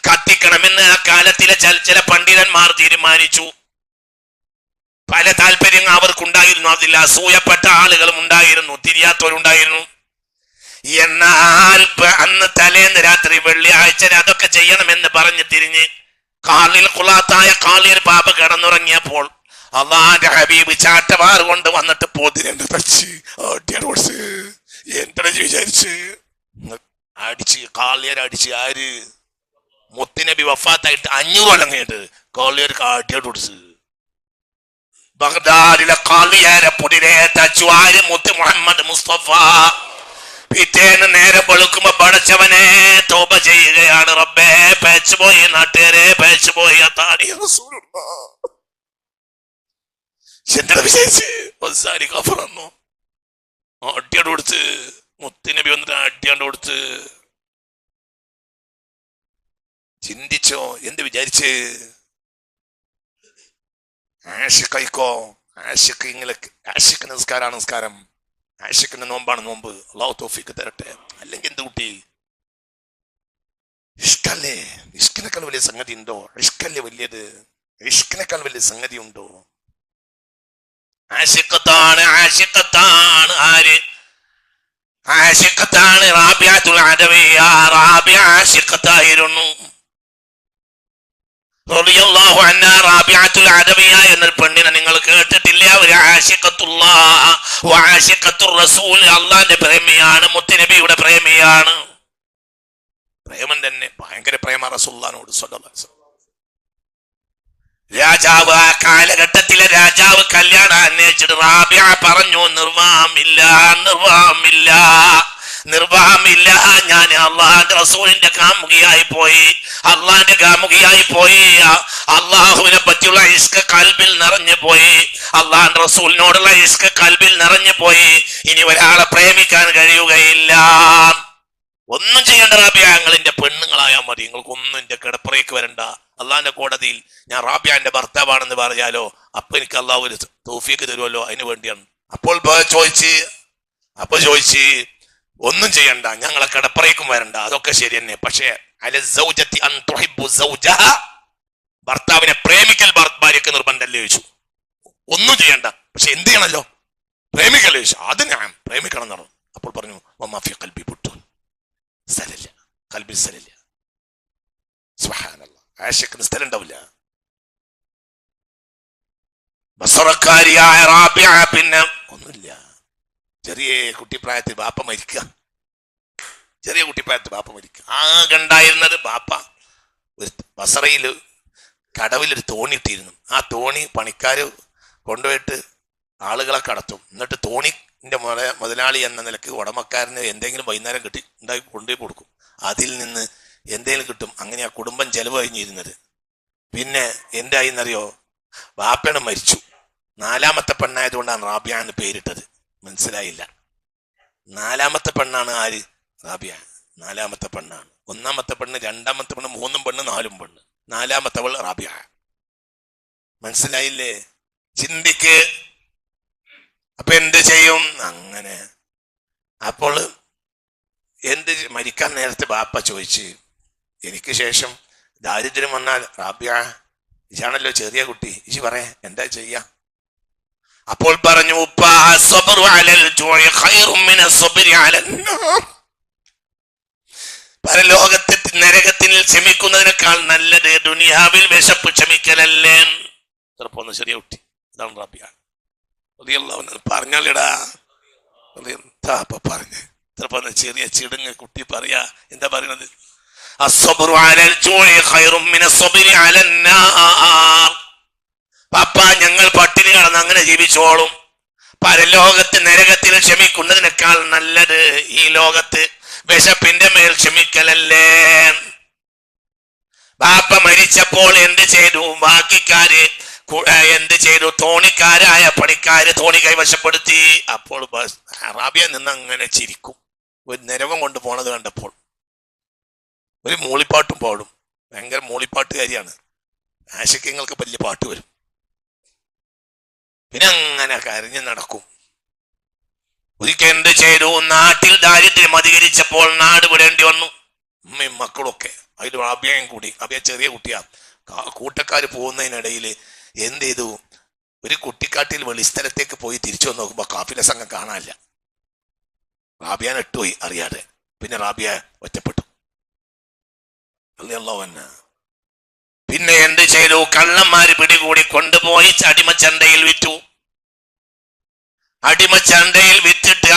കത്തിക്കണമെന്ന് ആ കാലത്തിലെ ചില പണ്ഡിതന്മാർ തീരുമാനിച്ചു. പല താല്പര്യങ്ങൾ അവർക്കുണ്ടായിരുന്നു. അതിൽ അസൂയപ്പെട്ട ആളുകളും ഉണ്ടായിരുന്നു, തിരിയാത്തവരുണ്ടായിരുന്നു. എന്നാൽ അന്ന് തലേന്ന് രാത്രി വെള്ളിയാഴ്ച അതൊക്കെ ചെയ്യണമെന്ന് പറഞ്ഞ് തിരിഞ്ഞ് കാലിൽ കുലാത്തായ കാലിൽ ബാബ കിടന്നുറങ്ങിയപ്പോൾ അള്ളാന്റെ ഹബീബ് ചാറ്റമാർ കൊണ്ട് വന്നിട്ട് പോതിരണ്ട് തച്ച് എന്താ വിചാരിച്ച് അടിച്ച് കാളിയർ അടിച്ച്. ആര്? മുത്തുനബി വഫാത്തായിട്ട് 500 കൊല്ലം കഴിഞ്ഞിട്ട് കാളിയർ കാട്ടിയോട് കൊടുത്ത്. ബഗ്ദാദിലെ കാളിയാരെ പൊടിരെ തച്ചു. ആര്? മുത്ത് മുഹമ്മദ് മുസ്തഫ. പിറ്റേന്ന് നേരം വെളുക്കുമ്പോ പടച്ചവനെ തോപ ചെയ്യുകയാണ്. റബ്ബേ പേച്ചുപോയി, നാട്ടുകാരെ പേച്ചുപോയി. എന്താ വിചാരിച്ച് ഒസാരി കഫറന്നു അടിയാണ്ട് കൊടുത്ത്. മുത്തുനബി വന്നിട്ട് അടിയാണ്ട് കൊടുത്ത്. ചിന്തിച്ചോ? എന്ത് വിചാരിച്ച്? ആഷിക്കോ ആഷിക്ക് ഇങ്ങനെ ആഷിക്ക് നിസ്കാരാണ് നിസ്കാരം, ആഷിക്കിന്റെ നോമ്പാണ് നോമ്പ്. അള്ളാഹു തൗഫീഖ് തരട്ടെ. അല്ലെങ്കിൽ എന്ത് കുട്ടി ഇഷ്കല്ലേ? ഇഷ്കിനേക്കാൾ വലിയ സംഗതി ഉണ്ടോ? ഇഷ്കല്ലേ വലിയത്? ഇഷ്കിനേക്കാൾ വലിയ സംഗതി ഉണ്ടോ? ആഷിഖത്താണ്, ആഷിഖത്താണ്. ആര്? ആഷിഖത്താണ് റാബിയത്തുൽ അദവിയ്യ. റാബിയ ആഷിഖത്തായിരുന്നു റളിയല്ലാഹു അൻഹാ. റാബിയത്തുൽ അദവിയ്യ എന്നൊരു പെണ്ണിനെ നിങ്ങൾ കേട്ടിട്ടില്ല? ഒരു ആഷിഖത്തുല്ലാഹ് വ ആഷിഖത്തുർ റസൂൽ. അല്ലാഹുവിന്റെ പ്രേമിയാണ്, മുത്തുനബിയുടെ പ്രേമിയാണ്. പ്രേമം തന്നെ ഭയങ്കര പ്രേമ റസൂലുള്ളാഹിനോട് സ്വല്ലല്ലാഹു അലൈഹി വസല്ലം. രാജാവ്, ആ കാലഘട്ടത്തിലെ രാജാവ് കല്യാണം അന്വേഷിച്ചിട്ട് റാബിയ പറഞ്ഞു, നിർവാഹമില്ല, നിർവാഹമില്ല, നിർവാഹമില്ല. ഞാൻ അള്ളാഹുന്റെ റസൂലിന്റെ കാമുകിയായി പോയി, അള്ളാഹിന്റെ കാമുകിയായി പോയി. അള്ളാഹുവിനെ പറ്റിയുള്ള ഇഷ്ക് കൽബിൽ നിറഞ്ഞു പോയി, അള്ളാഹിന്റെ റസൂലിനോടുള്ള ഇഷ്ക് കൽബിൽ നിറഞ്ഞു പോയി. ഇനി ഒരാളെ പ്രേമിക്കാൻ കഴിയുകയില്ല. ഒന്നും ചെയ്യേണ്ട റാബിയ, ഞങ്ങളിന്റെ പെണ്ണുങ്ങളായാൽ മതി, നിങ്ങൾക്കൊന്നും എന്റെ കിടപ്പറയ്ക്ക് വരണ്ട. അള്ളാഹിന്റെ കോടതിയിൽ ഞാൻ റാബിയാന്റെ ഭർത്താവാണെന്ന് പറയാലോ, അപ്പൊ എനിക്ക് അള്ളാഹു ഒരു തൗഫീഖ് തരുമല്ലോ, അതിന് വേണ്ടിയാണ്. അപ്പോൾ ചോദിച്ച് ഒന്നും ചെയ്യണ്ട, ഞങ്ങളെ കിടപ്പറയ്ക്കും വരണ്ട, അതൊക്കെ ശരി തന്നെ. പക്ഷേ ഭർത്താവിനെ പ്രേമിക്കൽ ഭാര്യക്ക് നിർബന്ധമല്ലേ ചോദിച്ചു. ഒന്നും ചെയ്യണ്ട, പക്ഷെ എന്ത് ചെയ്യണല്ലോ? പ്രേമിക്കൽ ചോദിച്ചു. അത് ഞാൻ പ്രേമിക്കണം എന്ന് പറഞ്ഞു. അപ്പോൾ പറഞ്ഞു, വമാഫി ഖൽബി ബുട്ടൂൻ, സ്ഥലമില്ല, കൽബിൽ സ്ഥലമില്ല. സുബ്ഹാനല്ലാഹ്, ആഷിഖിന് സ്ഥലം ഉണ്ടാവില്ല. ബസറക്കാരിയായ റാബിയ പിന്നെ ഒന്നുമില്ല. ചെറിയ കുട്ടിപ്രായത്തിൽ ബാപ്പ മരിക്കുക, ചെറിയ കുട്ടിപ്രായത്തിൽ ബാപ്പ മരിക്കുക. ആകെ ഉണ്ടായിരുന്നത് ബാപ്പ ഒരു ബസറയിൽ കടവിലൊരു തോണി ഇട്ടിരുന്നു. ആ തോണി പണിക്കാര് കൊണ്ടുപോയിട്ട് ആളുകളെ കടത്തും. എന്നിട്ട് തോണിന്റെ മുതലാളി എന്ന നിലക്ക് ഉടമക്കാരന് എന്തെങ്കിലും വൈകുന്നേരം കിട്ടി ഉണ്ടാക്കി കൊണ്ടുപോയി കൊടുക്കും. അതിൽ നിന്ന് എന്തെങ്കിലും കിട്ടും. അങ്ങനെ ആ കുടുംബം ചെലവ് കഴിഞ്ഞിരുന്നത്. പിന്നെ എന്തായിന്നറിയോ? ബാപ്പയാണ് മരിച്ചു. 4ാമത്തെ പെണ്ണായതുകൊണ്ടാണ് റാബിയ എന്ന് പേരിട്ടത്. മനസ്സിലായില്ല? 4ാമത്തെ പെണ്ണാണ്. ആര്? റാബിയ 4ാമത്തെ പെണ്ണാണ്. 1ാമത്തെ പെണ്ണ്, 2ാമത്തെ പെണ്ണ്, 3 പെണ്ണ്, 4 പെണ്ണ്. 4ാമത്തവൾ റാബിയ. മനസ്സിലായില്ലേ? ചിന്തിക്ക്. അപ്പൊ എന്ത് ചെയ്യും? അങ്ങനെ അപ്പോൾ മരിക്കാൻ നേരത്തെ ബാപ്പ ചോദിച്ച്, എനിക്ക് ശേഷം ദാരിദ്ര്യം വന്നാൽ റാബിയ ഇയാണല്ലോ ചെറിയ കുട്ടി, ഇജി പറയാ എന്താ ചെയ്യാ? അപ്പോൾ പറഞ്ഞു, പരലോകത്തെ നരകത്തിൽ ക്ഷമിക്കുന്നതിനേക്കാൾ നല്ലത് ദുനിയാവിൽ വിശപ്പ് ക്ഷമിക്കലല്ലേ. ചിലപ്പോ ചെറിയ കുട്ടി, ഇതാണ് റാബിയ പറഞ്ഞാലിടാ. എന്താ പറഞ്ഞ? ചിലപ്പോ ചെറിയ ചിടുങ്ങ് കുട്ടി പറയാ. എന്താ പറയുന്നത്? പപ്പ, ഞങ്ങൾ പട്ടിണി കിടന്ന് അങ്ങനെ ജീവിച്ചോളും. പരലോകത്ത് നരകത്തിൽ ക്ഷമിക്കുന്നതിനേക്കാൾ നല്ലത് ഈ ലോകത്ത് വിശപ്പിന്റെ മേൽ ക്ഷമിക്കലല്ലേ. ബാപ്പ മരിച്ചപ്പോൾ എന്ത് ചെയ്തു? ബാക്കിക്കാര് എന്ത് ചെയ്തു? തോണിക്കാരായ പണിക്കാര് തോണി കൈവശപ്പെടുത്തി. അപ്പോൾ റാബിയ നിന്ന് അങ്ങനെ ചിരിക്കും. ഒരു നരകം കൊണ്ട് പോണത് കണ്ടപ്പോൾ ഒരു മൂളിപ്പാട്ടും പാടും. ഭയങ്കര മൂളിപ്പാട്ടുകാരിയാണ്. ആശിക്കങ്ങൾക്ക് വലിയ പാട്ട് വരും. പിന്നെ അങ്ങനെ കരഞ്ഞ് നടക്കും. ഒരിക്കൽ എന്ത് ചെയ്തു? നാട്ടിൽ ദാരിദ്ര്യം അധികരിച്ചപ്പോൾ നാട് വിടേണ്ടി വന്നു. ഉമ്മയും മക്കളൊക്കെ, അതിൽ റാബിയയും കൂടി. റാബിയ ചെറിയ കുട്ടിയാ. കൂട്ടക്കാര് പോകുന്നതിനിടയിൽ എന്ത് ചെയ്തു? ഒരു കുട്ടിക്കാട്ടിൽ വെളിസ്ഥലത്തേക്ക് പോയി തിരിച്ചു വന്ന് നോക്കുമ്പോ കാഫില സംഘം കാണാനില്ല. റാബിയാൻ ഇട്ടുപോയി അറിയാതെ. പിന്നെ റാബിയ ഒറ്റപ്പെട്ടു. പിന്നെ എന്ത് ചെയ്തു? കള്ളന്മാര് പിടികൂടി കൊണ്ടുപോയി അടിമച്ചന്തയിൽ വിറ്റു. അടിമച്ചന്തയിൽ വിറ്റിട്ട്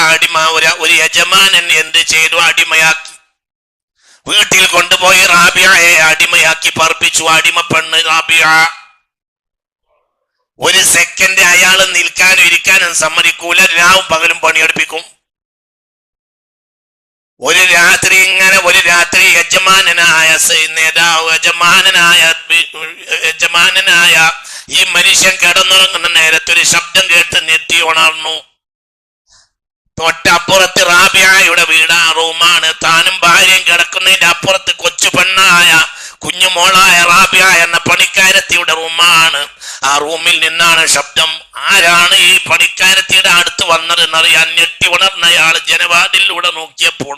ഒരു യജമാനൻ എന്ത് ചെയ്തു? അടിമയാക്കി. വീട്ടിൽ കൊണ്ടുപോയി റാബിയയെ അടിമയാക്കി പാർപ്പിച്ചു. അടിമ പെണ്ണ് റാബിയ. ഒരു സെക്കൻഡ് അയാൾ നിൽക്കാനും ഇരിക്കാനും സമ്മതിക്കൂല. രാവും പകലും പണിയെടുപ്പിക്കും. ഒരു രാത്രി യജമാനനായ നേതാവ്, യജമാനനായ ഈ മനുഷ്യൻ കിടന്നുറങ്ങുന്ന നേരത്തെ ഒരു ശബ്ദം കേട്ട് നെറ്റി ഉണർന്നു. തൊട്ടപ്പുറത്ത് റാബിയയുടെ വീടാ, റൂമാണ്. താനും ഭാര്യയും കിടക്കുന്നതിന്റെ അപ്പുറത്ത് കൊച്ചു പെണ്ണായ കുഞ്ഞുമോളായ റാബിയ എന്ന പണിക്കാരത്തിയുടെ റൂമാണ്. ആ റൂമിൽ നിന്നാണ് ശബ്ദം. ആരാണ് ഈ പണിക്കാരത്തിയുടെ അടുത്ത് വന്നതെന്നറിയാൻ ഞെട്ടി ഉണർന്നയാൾ ജനവാതിലൂടെ നോക്കിയപ്പോൾ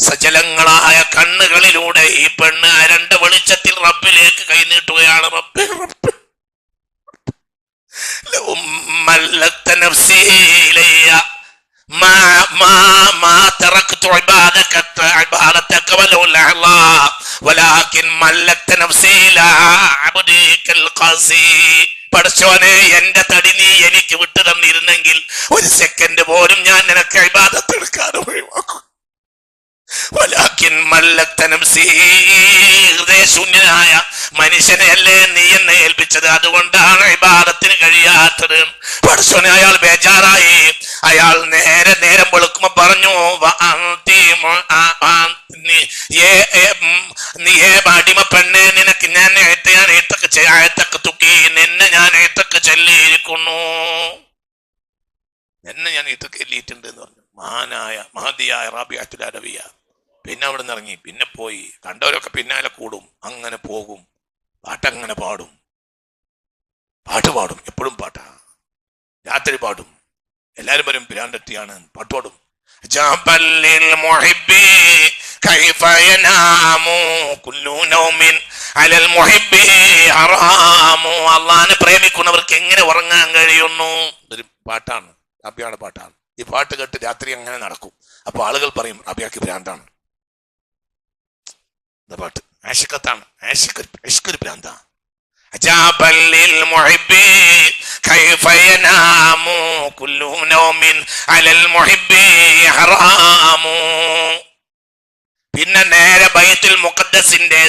സജലങ്ങളായ കണ്ണുകളിലൂടെ ഈ പെണ്ണ് അരണ്ട വെളിച്ചത്തിൽ റബ്ബിലേക്ക് കൈനീട്ടുകയാണ്. റബ്ബേ, റബ്ബേ, ما تركت عبادتك ولولا الله ولكن ملكت نفسي إلى عبدك القاسي. പടച്ചോനെ, എന്റെ തടി നീ എനിക്ക് വിട്ടു തന്നിരുന്നെങ്കിൽ ഒരു സെക്കൻഡ് പോലും ഞാൻ നിനക്ക് ഇബാദത്ത് എടുക്കാൻ ഒഴിവാക്കും. ഹൃദയശൂന്യനായ മനുഷ്യനെയല്ലേ നീ എന്നെ ഏൽപ്പിച്ചത്, അതുകൊണ്ടാണ് ഇബാദത്തിന് കഴിയാത്തത്. പടച്ചോനെ, അയാൾ ബേജാറായി. അയാൾ നേരം വെളുക്കുമ്പോ പറഞ്ഞു, നീ അടിമ പെണ്ണെ, നിനക്ക് ഞാൻ ഏത്തക്ക് തുക്കി, നിന്നെ ഞാൻ ഏത്തക്ക് ചൊല്ലിയിരിക്കുന്നു, എന്നെ ഞാൻ ഏത്തക്ക് ചൊല്ലിയിട്ടുണ്ട് എന്ന് പറഞ്ഞു മഹദിയായ റാബിയത്തുൽ അദവിയ. പിന്നെ അവിടെ നിന്ന് ഇറങ്ങി. പിന്നെ പോയി കണ്ടവരൊക്കെ പിന്നാലെ കൂടും. അങ്ങനെ പോകും. പാട്ടങ്ങനെ പാടും. എപ്പോഴും പാട്ടാ. രാത്രി പാടും. എല്ലാരും വരും പിരാണ്ടെത്തിയാണ്. പാട്ട് പാടും. അള്ളാനെ പ്രേമിക്കുന്നവർക്ക് എങ്ങനെ ഉറങ്ങാൻ കഴിയുന്നു? ഒരു പാട്ടാണ്, റാബിയയുടെ പാട്ടാണ്. ഈ പാട്ട് കേട്ട് രാത്രി അങ്ങനെ നടക്കും. അപ്പൊ ആളുകൾ പറയും റാബിയക്ക് ഭ്രാന്താണ്. പാട്ട് ആശിക്കത്താണ്. ആശിക്കൊരു ഭ്രാന്താ. പിന്നെ നേരെ ബൈത്തുൽ മുഖദ്ദസിന്റെ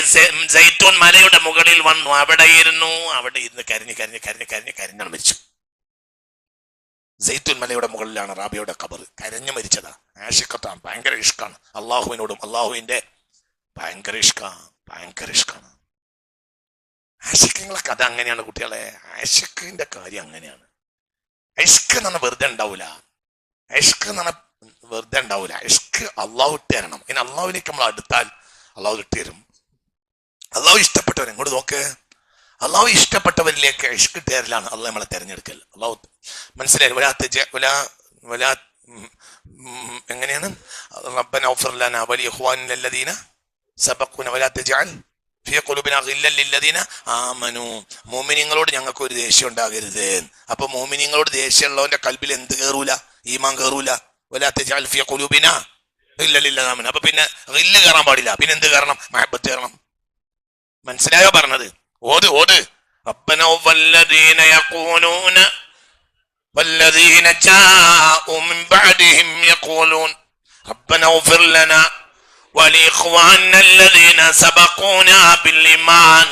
സൈത്തൂൻ മലയുടെ മുകളിൽ വന്നു. അവിടെ ഇരുന്ന് കരഞ്ഞാണ് മരിച്ചു. സൈത്തൂൻ മലയുടെ മുകളിലാണ് റാബിയയുടെ ഖബർ. കരഞ്ഞു മരിച്ചതാ. ആശിക്കത്താണ്. ഭയങ്കര ഇഷ്കാണ് അള്ളാഹുവിനോടും. അള്ളാഹുവിന്റെ ഭയങ്കര ഇഷ്കാണ്. ആശിക്കങ്ങളെ കഥ അങ്ങനെയാണ് കുട്ടികളെ. ആശിക്കിന്റെ കാര്യം അങ്ങനെയാണ്. ഇഷ്ക് എന്ന് പറഞ്ഞാൽ വെറുതെ ഉണ്ടാവൂല. ഇഷ്ക് അള്ളാഹു ഇട്ട് തരണം. ഇനി അള്ളാഹുവിലേക്ക് നമ്മൾ അടുത്താൽ അള്ളാഹു ഇട്ട് തരും. അള്ളാഹു ഇഷ്ടപ്പെട്ടവരെ ഇങ്ങോട്ട് നോക്ക്. അള്ളാഹു ഇഷ്ടപ്പെട്ടവരിലേക്ക് ഇഷ്ക് ഇട്ട് തരലാണ് അള്ളാഹു നമ്മളെ തെരഞ്ഞെടുക്കൽ. അള്ളാഹു മനസ്സിലായി. എങ്ങനെയാണ്? റബ്ബന ഗ്ഫിർ ലനാ വലി ഇഖ്വാനിന അല്ലദീന സബഖൂന വലാ തജ്അൽ ഫീ ഖുലൂബിനാ ഗില്ലൻ ലില്ലദീന ആമനൂ. മുഅ്മിനീങ്ങളോട് ഞങ്ങൾക്ക് ഒരു ദേഷ്യം ഉണ്ടാകരുത്. അപ്പൊ മുഅ്മിനീങ്ങളോട് ദേഷ്യമുള്ളവന്റെ കൽബിൽ എന്ത് കയറൂല? ഈമാൻ കയറൂല. വലാ തജ്അൽ ഫീ ഖുലൂബിനാ ഗില്ലൻ ലില്ലദീന ആമനൂ. അപ്പൊ പിന്നെ ഗില്ല് കയറാൻ പാടില്ല. പിന്നെ എന്ത് കയറണം? മഹബത്ത് കയറണം. മനസ്സിലായോ പറഞ്ഞത്? ഓത് റബ്ബന വല്ലദീന യഖൂലൂന والذين جاءوا من بعدهم يقولون ربنا اغفر لنا ولإخواننا الذين سبقونا بالإيمان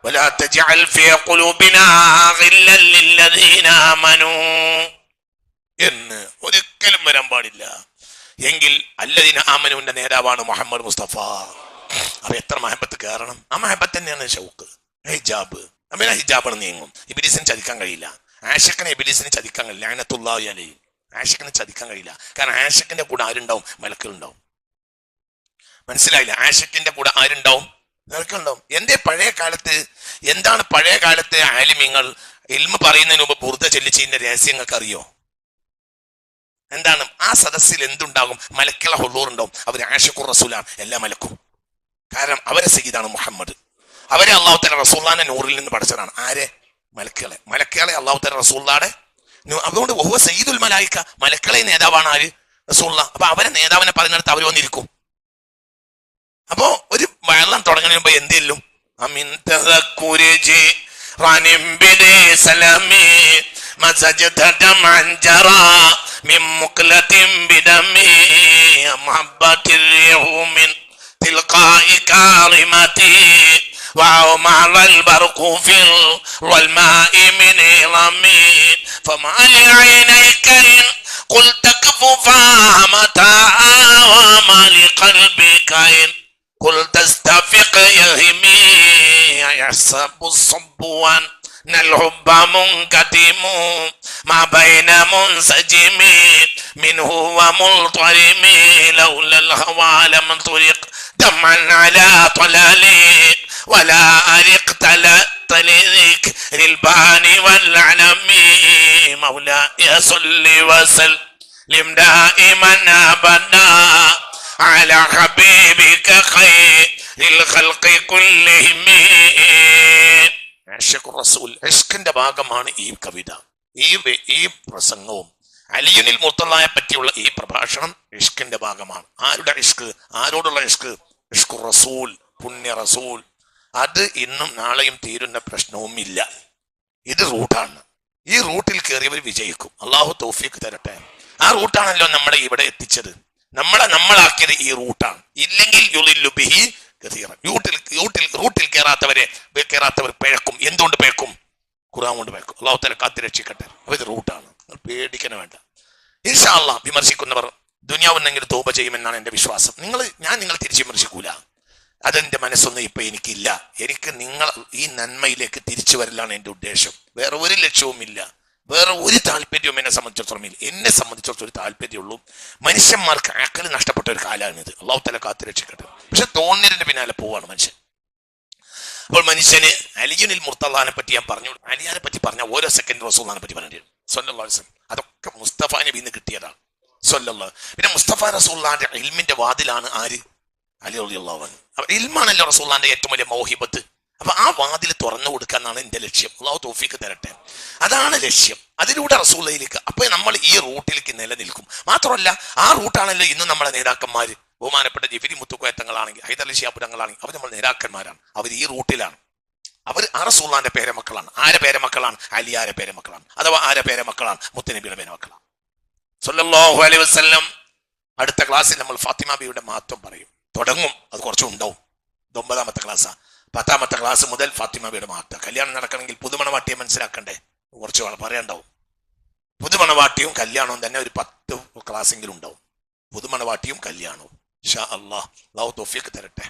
ولا تجعل في قلوبنا غلا للذين آمنوا. എന്ന് ഒരിക്കലും വരാൻ പാടില്ല. എങ്കിൽ അല്ലദീന ആമനുവിന്റെ നേതാവാണ് മുഹമ്മദ് മുസ്തഫ. അപ്പൊ എത്ര മഹബത്ത് കയറണം? ആ മഹബത്ത് തന്നെയാണ് ഷൗക്ക്. ഹിജാബ്. അപ്പൊ ഹിജാബാണ് നീങ്ങും. ഇബ്ലീസിന് ചതിക്കാൻ കഴിയില്ല. ആഷിഖിനെ ഇബ്ലീസിനെ ചതിക്കാൻ കഴിയില്ല. ലഅനത്തുല്ലാഹി അലൈഹി. ആഷിഖിനെ ചതിക്കാൻ കഴിയില്ല. കാരണം ആഷിഖിന്റെ കൂടെ ആരുണ്ടാവും? മലക്കുകളുണ്ടാവും. മനസ്സിലായില്ല? ആഷിഖിന്റെ കൂടെ ആരുണ്ടാവും? മലക്കുകളുണ്ടാവും. എന്താണ് പഴയ കാലത്തെ ആലിമീങ്ങൾ ഇൽമ് പറയുന്നതിന് മുമ്പ് ബുർദ ചൊല്ലിച്ചതിന്റെ രഹസ്യങ്ങൾക്ക് അറിയോ? എന്താണ്? ആ സദസ്സിൽ എന്തുണ്ടാകും? മലക്കുകളെ ഹുളൂർ ഉണ്ടാവും. അവർ ആഷിഖുർ റസൂലാണ്. എല്ലാ മലക്കും. കാരണം അവരെ സയ്യിദാണ് മുഹമ്മദ്. അവരെ അല്ലാഹു തആല റസൂലുള്ളാഹിന്റെ നൂറിൽ നിന്ന് പഠിച്ചതാണ്. ആരെ? മലക്കുകളെ അല്ലാഹു തആല റസൂലുള്ളാഹിയുടെ. അതുകൊണ്ട് വഹുവ സയ്യിദുൽ മലായിക. മലക്കുകളെ നേതാവാണ് ആര്? റസൂലുള്ളാഹ്. അപ്പൊ അവരെ നേതാവിനെ പറയുന്നിടത്ത് അവർ വന്നിരിക്കും. അപ്പോ ഒരു വെള്ളം തുടങ്ങുന്നതിന് മുമ്പ് എന്തെങ്കിലും അമിൻ തദക്കുരി റാനിം ബിദി സലമി مسجد دمعا جرى من مقلة بدمي محبة الريح من تلقاء كارمتي وعمر البرق في والماء من رمي فما لعينيك إن قلت كففا متى وما لقلبك إن قلت استفق يهمي يحسب الصبوان الحب منكتم ما بين منسجم منه وملطرم لولا الهوى لم طرق دمعا على طلالي ولا أرقت لذكر البان والعلم مولاي صل وسلم دائما أبدا على حبيبك خير الخلق كلهم. റസൂൽ ഇഷ്കിന്റെ ഭാഗമാണ് ഈ കവിത, ഈ പ്രസംഗവും അലിയുനിൽ മുർത്തദയെ പറ്റിയുള്ള ഈ പ്രഭാഷണം ഇഷ്കിന്റെ ഭാഗമാണ്. ആരുടെ ഇഷ്ക്? ആരോടുള്ള ഇഷ്ക്? ഇഷ്കു റസൂൽ, പുണ്യ റസൂൽ. അത് ഇന്നും നാളെയും തീരുന്ന പ്രശ്നവും ഇല്ല. ഇത് റൂട്ടാണ്. ഈ റൂട്ടിൽ കയറിയവർ വിജയിക്കും. അള്ളാഹു തൗഫീഖ് തരട്ടെ. ആ റൂട്ടാണല്ലോ നമ്മളെ ഇവിടെ എത്തിച്ചത്. നമ്മളാക്കിയത് ഈ റൂട്ടാണ്. ഇല്ലെങ്കിൽ യുളില്ലു ബിഹി കസീറൻ. റൂട്ടിൽ കയറാത്തവർ പിഴക്കും. എന്തുകൊണ്ട് പിഴക്കും? ഖുർആൻ കൊണ്ട് പിഴക്കും. അള്ളാഹു തആല കാത്തുരക്ഷിക്കട്ടെ. അപ്പൊ ഇത് റൂട്ടാണ്, പേടിക്കണ വേണ്ട. ഇൻഷാ അല്ലാഹ് വിമർശിക്കുന്നവർ ദുനിയാവുന്നെങ്കിൽ തൗബ ചെയ്യുമെന്നാണ് എന്റെ വിശ്വാസം. ഞാൻ നിങ്ങൾ തിരിച്ചു വിമർശിക്കൂല. അതെന്റെ മനസ്സൊന്നും ഇപ്പൊ എനിക്കില്ല. എനിക്ക് നിങ്ങൾ ഈ നന്മയിലേക്ക് തിരിച്ചു വരലാണ് എന്റെ ഉദ്ദേശം. വേറെ ഒരു ലക്ഷ്യവും ഇല്ല, വേറെ ഒരു താല്പര്യവും എന്നെ സംബന്ധിച്ചിടത്തോളം ഇല്ല. എന്നെ സംബന്ധിച്ചിടത്തോളം ഒരു താല്പര്യമുള്ളൂ, മനുഷ്യന്മാർക്ക് അക്കല് നഷ്ടപ്പെട്ട ഒരു കാലമാണിത്. അള്ളാഹു തആല കാത്തുരക്ഷിക്കട്ടെ. പക്ഷെ തോന്നലിന്റെ പിന്നാലെ പോവാണ് മനുഷ്യൻ. അപ്പോൾ മനുഷ്യന് അലിയുനിൽ മുർത്തദയെ പറ്റി ഞാൻ പറഞ്ഞു. അലിയാനെ പറ്റി പറഞ്ഞ ഓരോ സെക്കൻഡ് റസൂലിനെ പറ്റി പറഞ്ഞു സ്വല്ലല്ലാഹു അലൈഹി വസല്ലം. അതൊക്കെ മുസ്തഫ നബിന്ന് കിട്ടിയതാണ് സ്വല്ലല്ലാഹു. പിന്നെ മുസ്തഫ റസൂലുള്ളാഹിന്റെ ഇൽമിന്റെ വാതിലാണ് ആര്? അലി റളിയല്ലാഹു അൻഹു. അപ്പൊ ഇൽമാണല്ലോ റസൂലുള്ളാഹിന്റെ ഏറ്റവും വലിയ മൗഹിബത്ത്. അപ്പൊ ആ വാതിൽ തുറന്നു കൊടുക്കാന്നാണ് എന്റെ ലക്ഷ്യം. അള്ളാഹു തൗഫീഖ് തരട്ടെ. അതാണ് ലക്ഷ്യം. അതിലൂടെ റസൂലിലേക്ക് അപ്പൊ നമ്മൾ ഈ റൂട്ടിലേക്ക് നിലനിൽക്കും. മാത്രമല്ല ആ റൂട്ടാണല്ലോ ഇന്ന് നമ്മുടെ നേതാക്കന്മാര്, ബഹുമാനപ്പെട്ട ജിഫിരി മുത്തുക്കോയത്തങ്ങളാണെങ്കിൽ ഹൈദർ അലി ശിഹാബ് തങ്ങളാണെങ്കിൽ അവർ നമ്മുടെ നേതാക്കന്മാരാണ്. അവർ ഈ റൂട്ടിലാണ്. അവർ ആ റസൂലുള്ളാഹിന്റെ പേരമക്കളാണ്. ആരെ പേരമക്കളാണ്? അലിയാരെ പേരമക്കളാണ്. അഥവാ ആരെ പേരമക്കളാണ്? മുത്തുനബിയുടെ പേരമക്കളാണ് സ്വല്ലല്ലാഹു അലൈഹി വസല്ലം. അടുത്ത ക്ലാസ്സിൽ നമ്മൾ ഫാത്തിമ ബിയുടെ മഹത്വം പറയും. തുടങ്ങും. അത് കുറച്ചും ഉണ്ടാവും. 9ാമത്തെ ക്ലാസ്സാ. 10ാമത്തെ ക്ലാസ് മുതൽ ഫാത്തിമ ബിയുടെ മഹത്വം. കല്യാണം നടക്കണമെങ്കിൽ പുതുമണവാട്ടിയെ മനസ്സിലാക്കണ്ടേ? കുറച്ച് പറയാനുണ്ടാവും. പുതുമണവാട്ടിയും കല്യാണവും തന്നെ ഒരു 10 ക്ലാസ്സെങ്കിലും ഉണ്ടാവും. പുതുമണവാട്ടിയും കല്യാണവും. ഇൻഷാ അല്ലാഹ്. അല്ലാഹു തൗഫീഖ് തരട്ടെ.